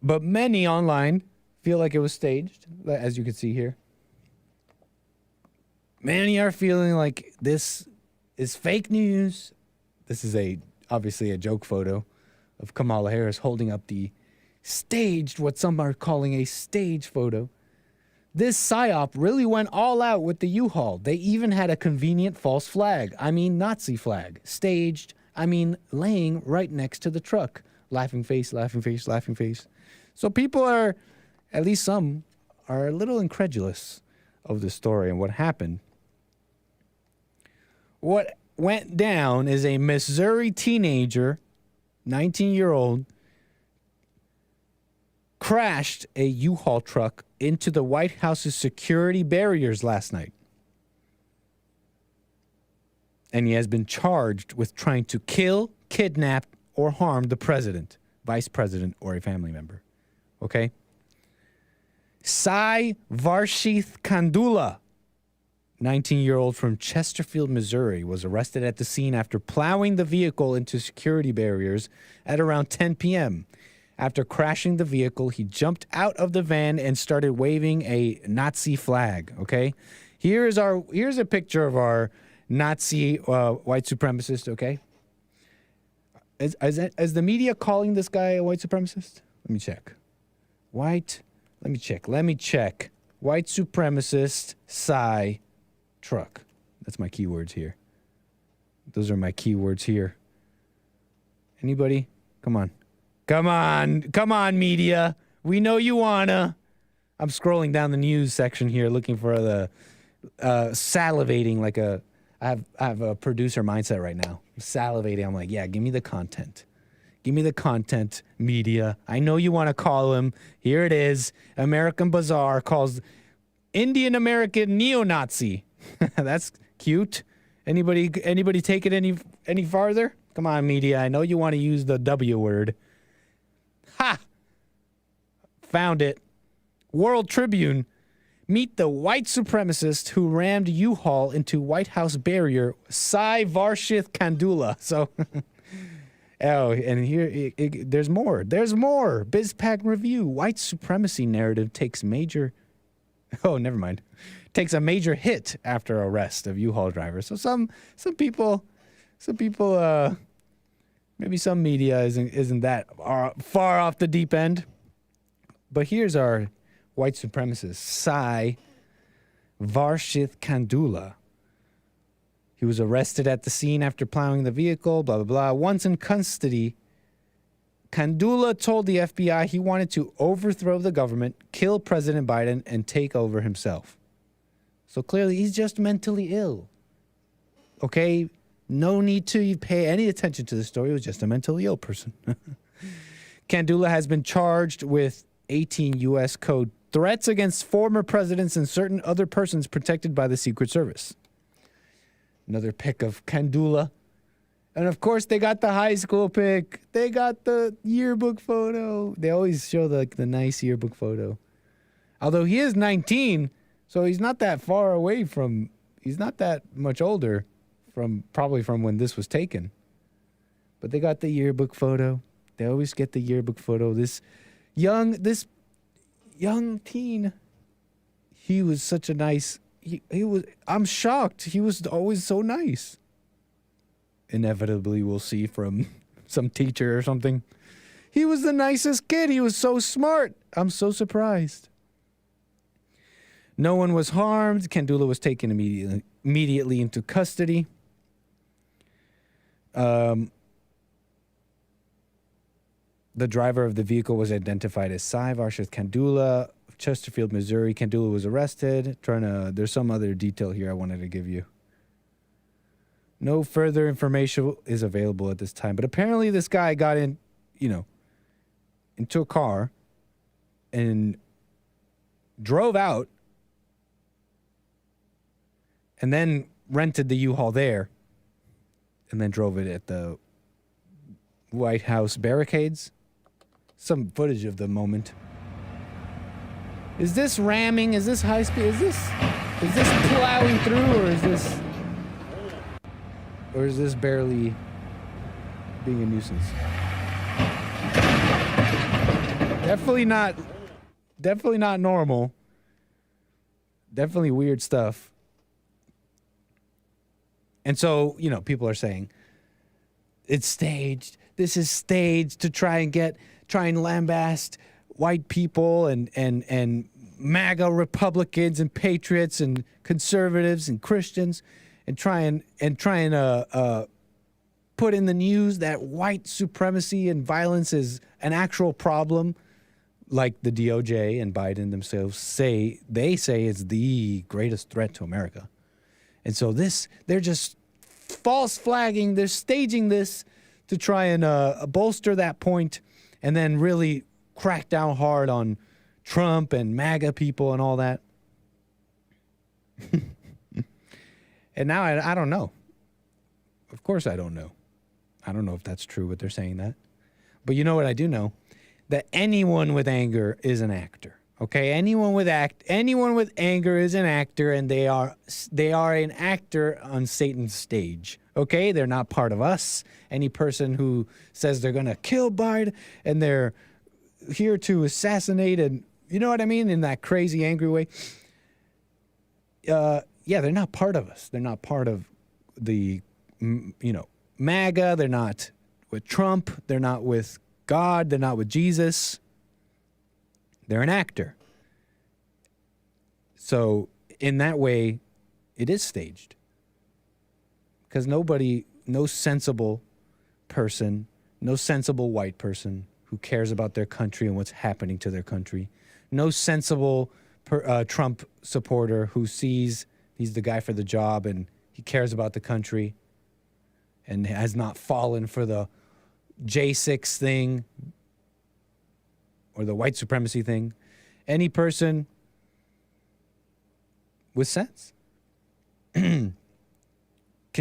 But many online feel like it was staged, as you can see here. Many are feeling like this is fake news. This is obviously a joke photo of Kamala Harris holding up the staged, what some are calling a stage photo. This PSYOP really went all out with the U-Haul. They even had a convenient false flag. I mean, Nazi flag. Staged, I mean, laying right next to the truck. Laughing face, laughing face, laughing face. So people are, at least some, are a little incredulous of the story and what happened. What went down is a Missouri teenager, 19-year-old, crashed a U-Haul truck into the White House's security barriers last night. And he has been charged with trying to kill, kidnap, or harm the president, vice president, or a family member. Okay? 𝒏𝒊𝒄𝒌𝒔𝒕𝒓𝒆𝒂𝒎, 19-year-old from Chesterfield, Missouri, was arrested at the scene after plowing the vehicle into security barriers at around 10 p.m. After crashing the vehicle, he jumped out of the van and started waving a Nazi flag, okay? Here's a picture of our Nazi white supremacist, okay? Is the media calling this guy a white supremacist? Let me check. Let me check. White supremacist, Psy, truck. That's my keywords here. Those are my keywords here. Anybody? Come on. Come on, media. We know you wanna. I'm scrolling down the news section here looking for the salivating like I have a producer mindset right now. I'm salivating. I'm like, yeah, give me the content. Give me the content, media. I know you want to call him. Here it is. American Bazaar calls Indian American neo-Nazi. That's cute. Anybody take it any farther? Come on, media. I know you want to use the W word. Ha! Found it. World Tribune. Meet the white supremacist who rammed U-Haul into White House barrier, 𝒏𝒊𝒄𝒌𝒔𝒕𝒓𝒆𝒂𝒎. So, and here, there's more. There's more. BizPack review. White supremacy narrative takes a major hit after arrest of U-Haul driver. So some people, maybe some media isn't that far off the deep end. But here's our white supremacist, 𝒏𝒊𝒄𝒌𝒔𝒕𝒓𝒆𝒂𝒎. He was arrested at the scene after plowing the vehicle, blah, blah, blah. Once in custody, Kandula told the FBI he wanted to overthrow the government, kill President Biden, and take over himself. So clearly, he's just mentally ill. Okay? No need to pay any attention to the story. He was just a mentally ill person. Kandula has been charged with 18 U.S. Code threats against former presidents and certain other persons protected by the Secret Service. Another pic of Kandula. And of course, they got the high school pic. They got the yearbook photo. They always show the nice yearbook photo. Although he is 19, so he's not that far away from, he's not that much older probably from when this was taken. But they got the yearbook photo. They always get the yearbook photo. This young teen, he was such a nice, he was, I'm shocked. He was always so nice. Inevitably, we'll see from some teacher or something. He was the nicest kid. He was so smart. I'm so surprised. No one was harmed. Kandula was taken immediately into custody. The driver of the vehicle was identified as Sai Varshith Kandula of Chesterfield, Missouri. Kandula was arrested. There's some other detail here I wanted to give you. No further information is available at this time. But apparently this guy got into a car and drove out and then rented the U-Haul there and then drove it at the White House barricades. Some footage of the moment. Is this ramming? Is this high speed? Is this plowing through, or is this barely being a nuisance? Definitely not normal. Definitely weird stuff. And so, people are saying it's staged. This is staged to try and lambast white people and MAGA Republicans and patriots and conservatives and Christians, and try and put in the news that white supremacy and violence is an actual problem, like the DOJ and Biden themselves say. They say it's the greatest threat to America. And so they're just false flagging. They're staging this to try and bolster that point, and then really crack down hard on Trump and MAGA people and all that. And now I don't know. Of course I don't know. I don't know if that's true, what they're saying that. But you know what I do know? That anyone with anger is an actor. Okay? Anyone with anger is an actor, and they are an actor on Satan's stage. Okay? They're not part of us. Any person who says they're going to kill Biden and they're here to assassinate, and you know what I mean, in that crazy angry way. Yeah, they're not part of us. They're not part of the, MAGA. They're not with Trump. They're not with God. They're not with Jesus. They're an actor. So in that way, it is staged. Because no sensible person, no sensible white person who cares about their country and what's happening to their country, no sensible Trump supporter who sees he's the guy for the job and he cares about the country and has not fallen for the J6 thing or the white supremacy thing. Any person with sense can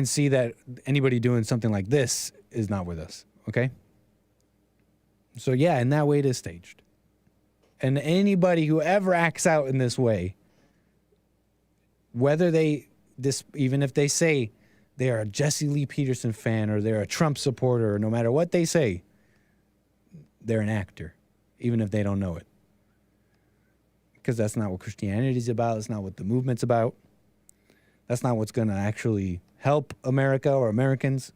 see that anybody doing something like this is not with us, okay? So yeah, in that way it is staged. And anybody who ever acts out in this way, whether even if they say they are a Jesse Lee Peterson fan or they're a Trump supporter, or no matter what they say, they're an actor, even if they don't know it. Because that's not what Christianity is about. That's not what the movement's about. That's not what's going to actually help America or Americans.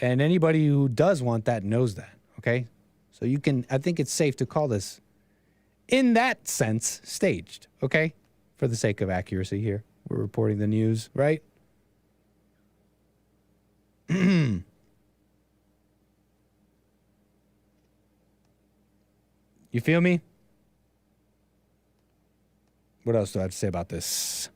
And anybody who does want that knows that, okay? So I think it's safe to call this, in that sense, staged, okay? For the sake of accuracy here. We're reporting the news, right? You feel me? What else do I have to say about this?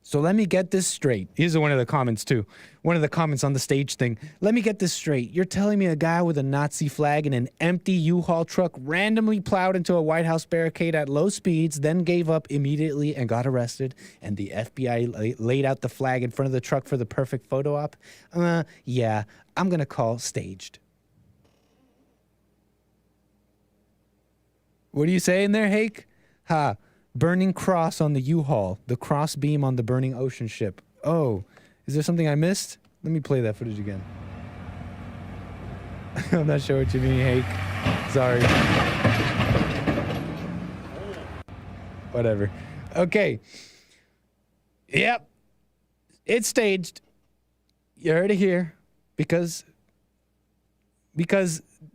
So let me get this straight. Here's one of the comments, too. One of the comments on the stage thing. Let me get this straight. You're telling me a guy with a Nazi flag and an empty U-Haul truck randomly plowed into a White House barricade at low speeds, then gave up immediately and got arrested, and the FBI laid out the flag in front of the truck for the perfect photo op? Yeah, I'm going to call staged. What are you saying there, Hake? Ha. Burning cross on the U-Haul. The cross beam on the burning ocean ship. Oh, is there something I missed? Let me play that footage again. I'm not sure what you mean, Hake. Sorry. Whatever. Okay. Yep. It's staged. You heard it here. Because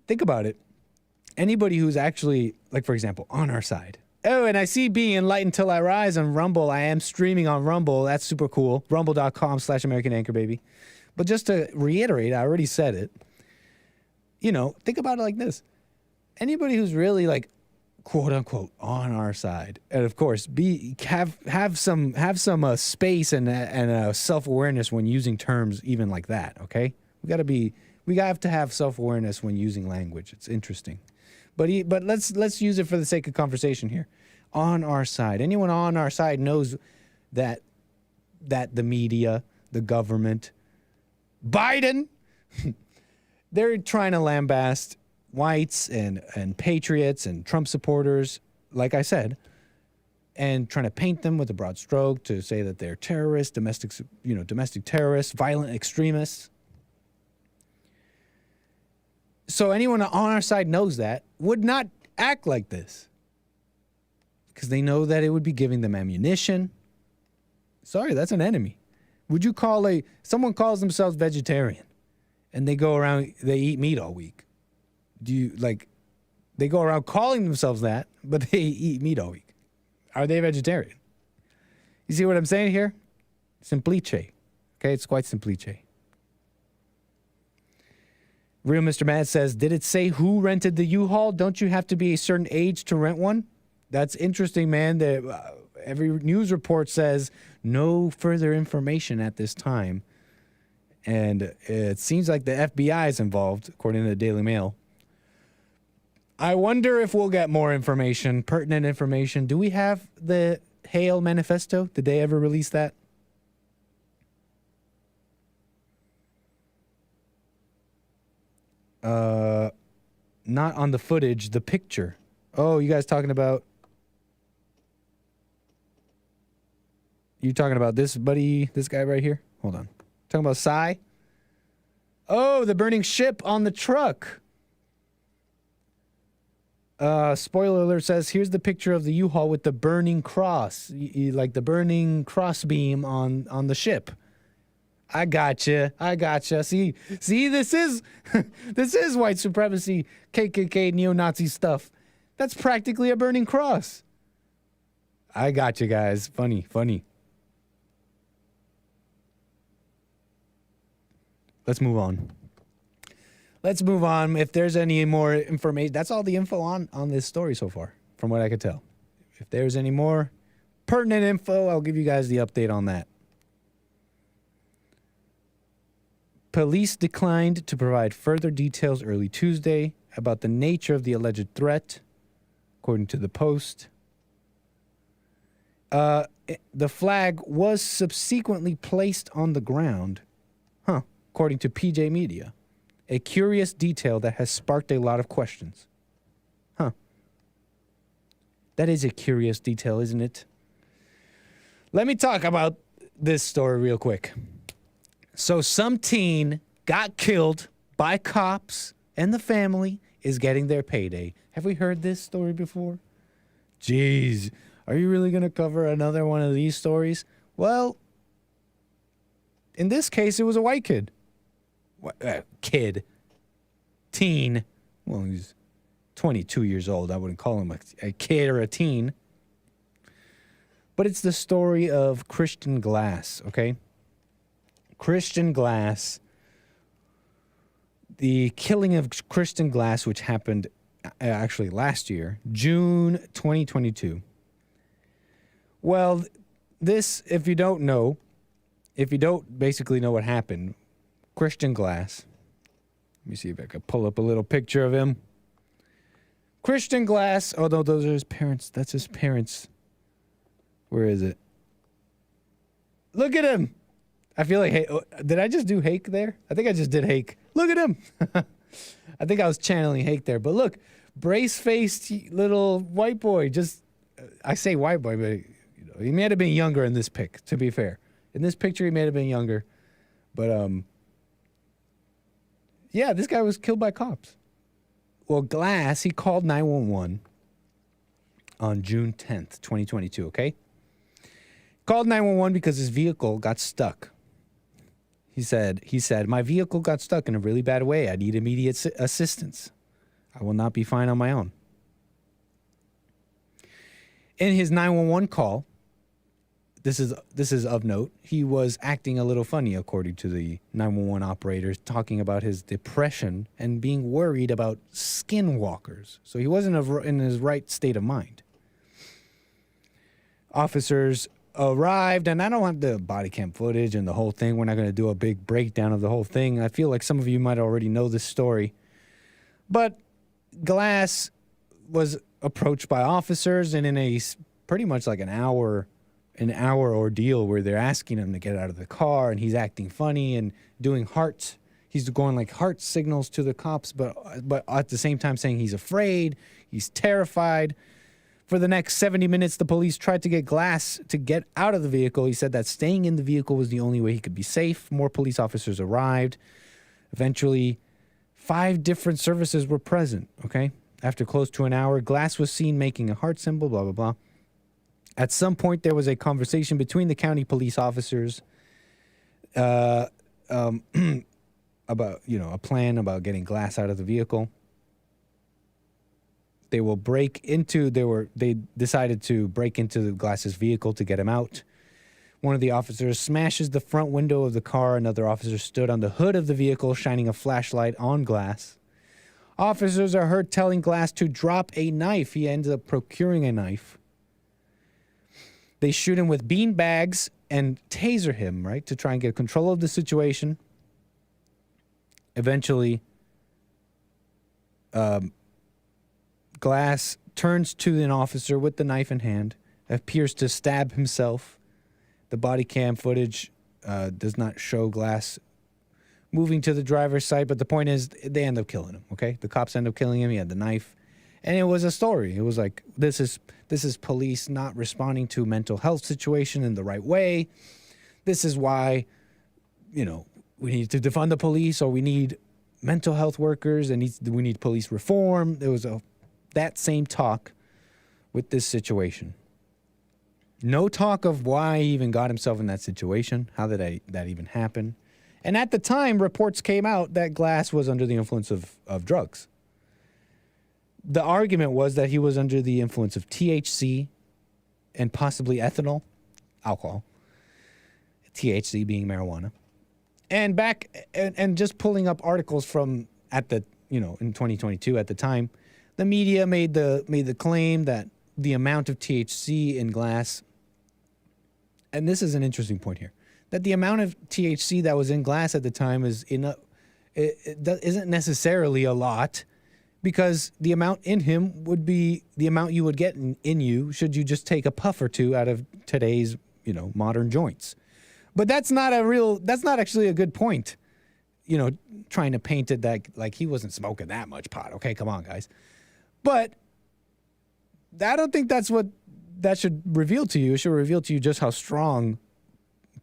think about it. Anybody who's actually, like, for example, on our side. Oh, and I see being enlightened till I rise on Rumble. I am streaming on Rumble. That's super cool. Rumble.com/American Anchor Baby. But just to reiterate, I already said it. You know, think about it like this. Anybody who's really, like, quote unquote on our side, and of course, have some space and self-awareness when using terms even like that. Okay, we have to have self-awareness when using language. It's interesting. But let's use it for the sake of conversation here. On our side, anyone on our side knows that the media, the government, Biden, they're trying to lambast whites and patriots and Trump supporters, like I said, and trying to paint them with a broad stroke to say that they're terrorists, domestic terrorists, violent extremists. So anyone on our side knows that, would not act like this. Because they know that it would be giving them ammunition. Sorry, that's an enemy. Would you call someone calls themselves vegetarian and they go around, they eat meat all week? They go around calling themselves that, but they eat meat all week. Are they vegetarian? You see what I'm saying here? Simplice. Okay, it's quite simplice. Real Mr. Mad says, did it say who rented the U-Haul? Don't you have to be a certain age to rent one? That's interesting, man. Every news report says no further information at this time. And it seems like the FBI is involved, according to the Daily Mail. I wonder if we'll get more information, pertinent information. Do we have the Hale Manifesto? Did they ever release that? Not on the footage, the picture. Oh, you guys talking about... You talking about this buddy, this guy right here? Hold on. Talking about Psy? Oh, the burning ship on the truck. Spoiler alert says, here's the picture of the U-Haul with the burning cross. Like the burning cross beam on the ship. I gotcha. See, this is white supremacy, KKK, neo-Nazi stuff. That's practically a burning cross. I gotcha, guys. Funny. Let's move on. If there's any more information, that's all the info on this story so far, from what I could tell. If there's any more pertinent info, I'll give you guys the update on that. Police declined to provide further details early Tuesday about the nature of the alleged threat, according to the Post. The flag was subsequently placed on the ground, according to PJ Media. A curious detail that has sparked a lot of questions. That is a curious detail, isn't it? Let me talk about this story real quick. So some teen got killed by cops and the family is getting their payday. Have we heard this story before? Jeez, are you really going to cover another one of these stories? Well, in this case, it was a white kid. Teen. Well, he's 22 years old. I wouldn't call him a kid or a teen. But it's the story of Christian Glass, okay? Christian Glass. The killing of Christian Glass, which happened actually last year, June 2022. Well, this, if you don't basically know what happened, Christian Glass. Let me see if I can pull up a little picture of him. Christian Glass. Oh, no, those are his parents. That's his parents. Where is it? Look at him. I feel like, hey, did I just do Hake there? I think I just did Hake. Look at him. I think I was channeling Hake there. But look, brace-faced little white boy. Just, I say white boy, but he may have been younger in this pic, to be fair. In this picture, he may have been younger. But, yeah, this guy was killed by cops. Well, Glass, he called 911 on June 10th, 2022, okay? Called 911 because his vehicle got stuck. He said, my vehicle got stuck in a really bad way. I need immediate assistance. I will not be fine on my own. In his 911 call, this is of note, he was acting a little funny, according to the 911 operators, talking about his depression and being worried about skinwalkers. So he wasn't in his right state of mind. Officers arrived, and I don't want the body cam footage and the whole thing. We're not going to do a big breakdown of the whole thing. I feel like some of you might already know this story. But Glass was approached by officers, and in a pretty much like an hour ordeal where they're asking him to get out of the car, and he's acting funny and doing hearts. He's going like heart signals to the cops, but at the same time saying he's afraid, he's terrified. For the next 70 minutes, the police tried to get Glass to get out of the vehicle. He said that staying in the vehicle was the only way he could be safe. More police officers arrived. Eventually, 5 different services were present, okay? After close to an hour, Glass was seen making a heart symbol, blah, blah, blah. At some point, there was a conversation between the county police officers about, a plan about getting Glass out of the vehicle. They decided to break into Glass's vehicle to get him out. One of the officers smashes the front window of the car. Another officer stood on the hood of the vehicle, shining a flashlight on Glass. Officers are heard telling Glass to drop a knife. He ends up procuring a knife. They shoot him with bean bags and taser him, right, to try and get control of the situation. Eventually, Glass turns to an officer with the knife in hand, appears to stab himself. The body cam footage does not show Glass moving to the driver's side, but the point is they end up killing him, okay? The cops end up killing him. He had the knife. And it was a story. It was like, this is police not responding to mental health situation in the right way. This is why, we need to defund the police, or we need mental health workers, and we need police reform. There was that same talk with this situation. No talk of why he even got himself in that situation. How did that even happen? And at the time, reports came out that Glass was under the influence of drugs. The argument was that he was under the influence of THC and possibly ethanol, alcohol, THC being marijuana. And just pulling up articles from in 2022 at the time, the media made the claim that the amount of THC in Glass, and this is an interesting point here, that the amount of THC that was in Glass at the time isn't necessarily a lot, because the amount in him would be the amount you would get in you should you just take a puff or two out of today's, modern joints. But that's not actually a good point, trying to paint it that like he wasn't smoking that much pot. Okay, come on, guys. But I don't think that's what that should reveal to you. It should reveal to you just how strong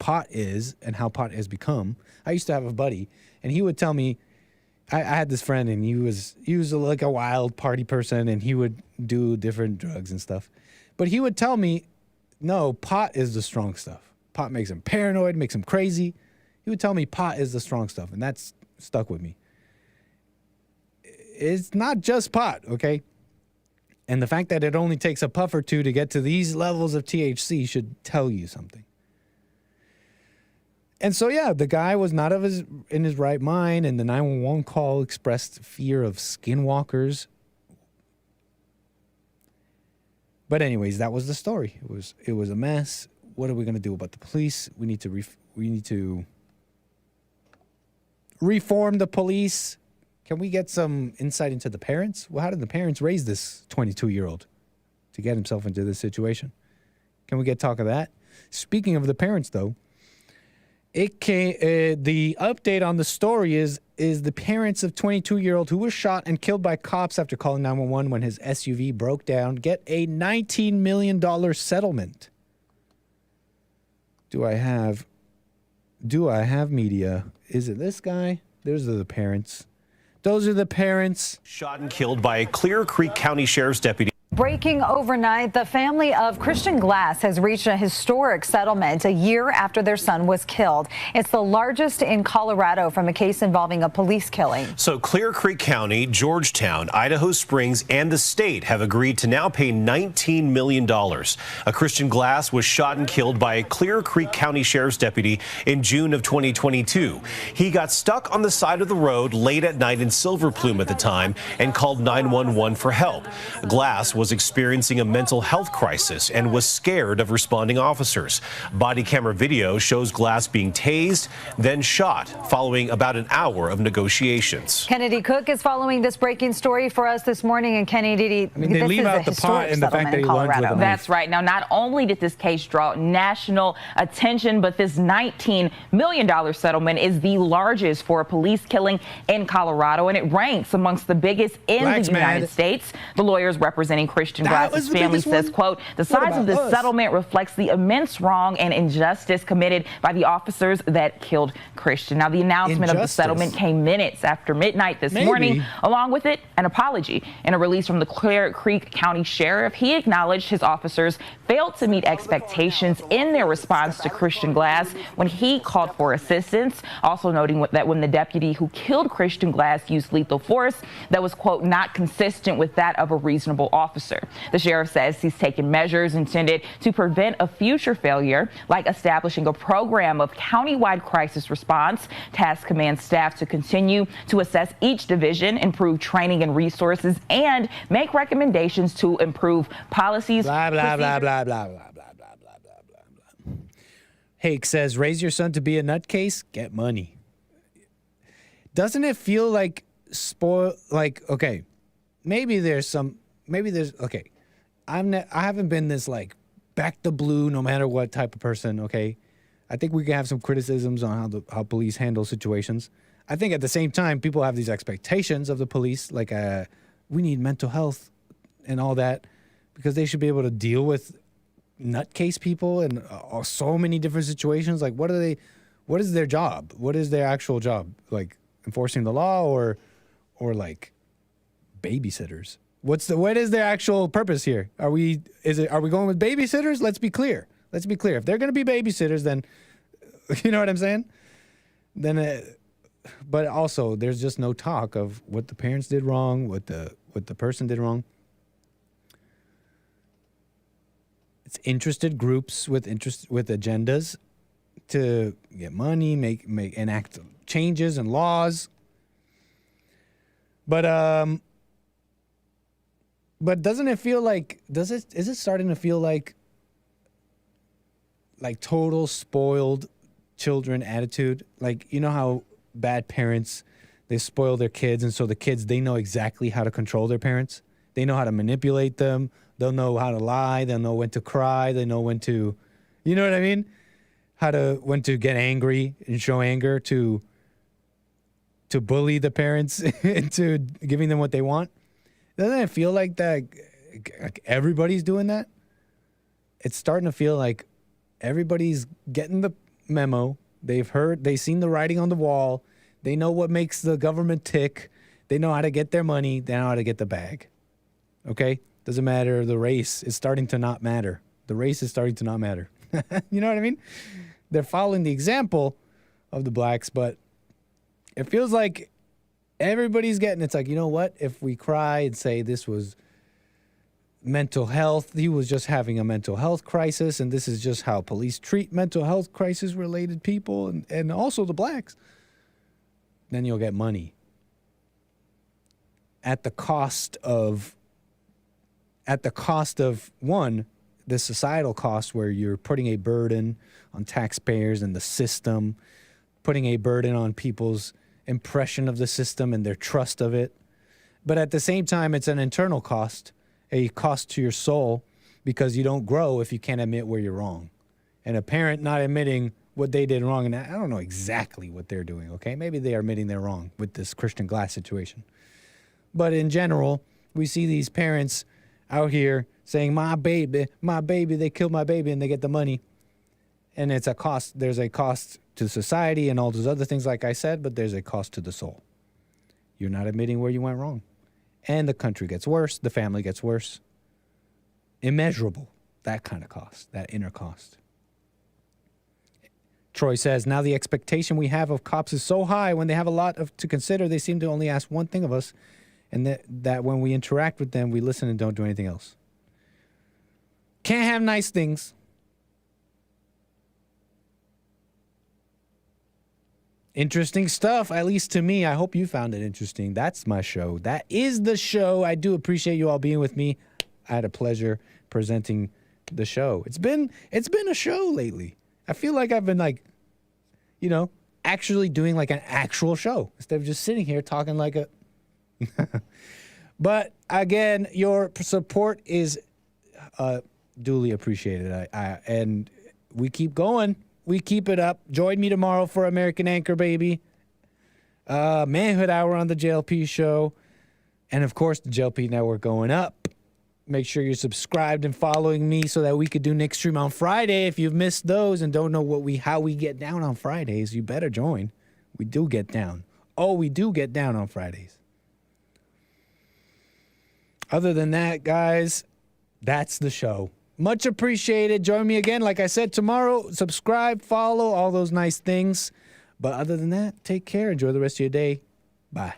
pot is and how pot has become. I used to have a buddy, and he would tell me, I had this friend, and he was like a wild party person, and he would do different drugs and stuff. But he would tell me, no, pot is the strong stuff. Pot makes him paranoid, makes him crazy. He would tell me pot is the strong stuff, and that's stuck with me. It's not just pot, okay? And the fact that it only takes a puff or two to get to these levels of THC should tell you something. And so, yeah, the guy was not in his right mind, and the 911 call expressed fear of skinwalkers. But anyways, that was the story. It was a mess. What are we gonna do about the police? We need to reform the police. Can we get some insight into the parents? Well, how did the parents raise this 22-year-old to get himself into this situation? Can we get talk of that? Speaking of the parents, though, the update on the story is the parents of 22-year-old who was shot and killed by cops after calling 911 when his SUV broke down get a $19 million settlement. Do I have media? Is it this guy? Those are the parents. Those are the parents. Shot and killed by a Clear Creek County Sheriff's deputy. Breaking overnight, the family of Christian Glass has reached a historic settlement a year after their son was killed. It's the largest in Colorado from a case involving a police killing. So Clear Creek County, Georgetown, Idaho Springs, and the state have agreed to now pay $19 million. A Christian Glass was shot and killed by a Clear Creek County Sheriff's deputy in June of 2022. He got stuck on the side of the road late at night in Silver Plume at the time and called 911 for help. Glass was experiencing a mental health crisis and was scared of responding officers. Body camera video shows Glass being tased, then shot, following about an hour of negotiations. Kennedy Cook is following this breaking story for us this morning. And Kennedy, they leave out the pot and the fact that he lunged with a knife. That's right. Now, not only did this case draw national attention, but this $19 million settlement is the largest for a police killing in Colorado, and it ranks amongst the biggest in the United States. The lawyers representing Christian Glass's family says, quote, the size of this settlement reflects the immense wrong and injustice committed by the officers that killed Christian. Now, the announcement of the settlement came minutes after midnight this morning. Along with it, an apology. In a release from the Clear Creek County Sheriff, he acknowledged his officers failed to meet expectations in their response to Christian Glass when he called for assistance, also noting that when the deputy who killed Christian Glass used lethal force, that was, quote, not consistent with that of a reasonable officer. The sheriff says he's taken measures intended to prevent a future failure, like establishing a program of countywide crisis response, task command staff to continue to assess each division, improve training and resources, and make recommendations to improve policies. Blah, blah, blah, blah, blah, blah, blah, blah, blah, blah, blah. Hake says, raise your son to be a nutcase, get money. Doesn't it feel like okay, okay, I haven't been this like back the blue no matter what type of person, okay? I think we can have some criticisms on how police handle situations. I think at the same time, people have these expectations of the police, like we need mental health and all that, because they should be able to deal with nutcase people in so many different situations. Like, what is their job? What is their actual job? Like enforcing the law or like babysitters? What is their actual purpose here? Are we going with babysitters? Let's be clear. If they're going to be babysitters, then you know what I'm saying? Then but also there's just no talk of what the parents did wrong, what the person did wrong. It's interested groups with agendas to get money, enact changes and laws. But doesn't it feel like, is it starting to feel like total spoiled children attitude? Like, you know how bad parents, they spoil their kids, and so the kids, they know exactly how to control their parents. They know how to manipulate them. They'll know how to lie. They'll know when to cry. They know when to, you know what I mean? When to get angry and show anger, to bully the parents into giving them what they want. Doesn't it feel like that? Like everybody's doing that? It's starting to feel like everybody's getting the memo. They've seen the writing on the wall. They know what makes the government tick. They know how to get their money. They know how to get the bag. Okay? Doesn't matter. The race is starting to not matter. The race is starting to not matter. You know what I mean? They're following the example of the blacks, but it feels like everybody's getting, it's like, you know what? If we cry and say this was mental health, he was just having a mental health crisis, and this is just how police treat mental health crisis related people and also the blacks, then you'll get money at the cost of at the cost of, one, the societal cost where you're putting a burden on taxpayers and the system, putting a burden on people's impression of the system and their trust of it. But at the same time, it's an internal cost, a cost to your soul, because you don't grow if you can't admit where you're wrong. And a parent not admitting what they did wrong, and I don't know exactly what they're doing, okay? Maybe they are admitting they're wrong with this Christian Glass situation. But in general, we see these parents out here saying, my baby, they killed my baby, and they get the money. And it's a cost. There's a cost to society and all those other things, like I said, but there's a cost to the soul. You're not admitting where you went wrong. And the country gets worse. The family gets worse. Immeasurable, that kind of cost, that inner cost. Troy says, now the expectation we have of cops is so high when they have a lot to consider, they seem to only ask one thing of us, and that when we interact with them, we listen and don't do anything else. Can't have nice things. Interesting stuff, at least to me. I hope you found it interesting. That's my show. That is the show. I do appreciate you all being with me. I had a pleasure presenting the show. It's been a show lately. I feel like I've been like, actually doing like an actual show instead of just sitting here talking like a... But again, your support is duly appreciated. And we keep going. We keep it up. Join me tomorrow for American Anchor Baby. Manhood Hour on the JLP show. And of course, the JLP Network going up. Make sure you're subscribed and following me so that we could do Nick Stream on Friday. If you've missed those and don't know how we get down on Fridays, you better join. We do get down. Oh, we do get down on Fridays. Other than that, guys, that's the show. Much appreciated. Join me again, like I said, tomorrow. Subscribe, follow, all those nice things. But other than that, take care. Enjoy the rest of your day. Bye.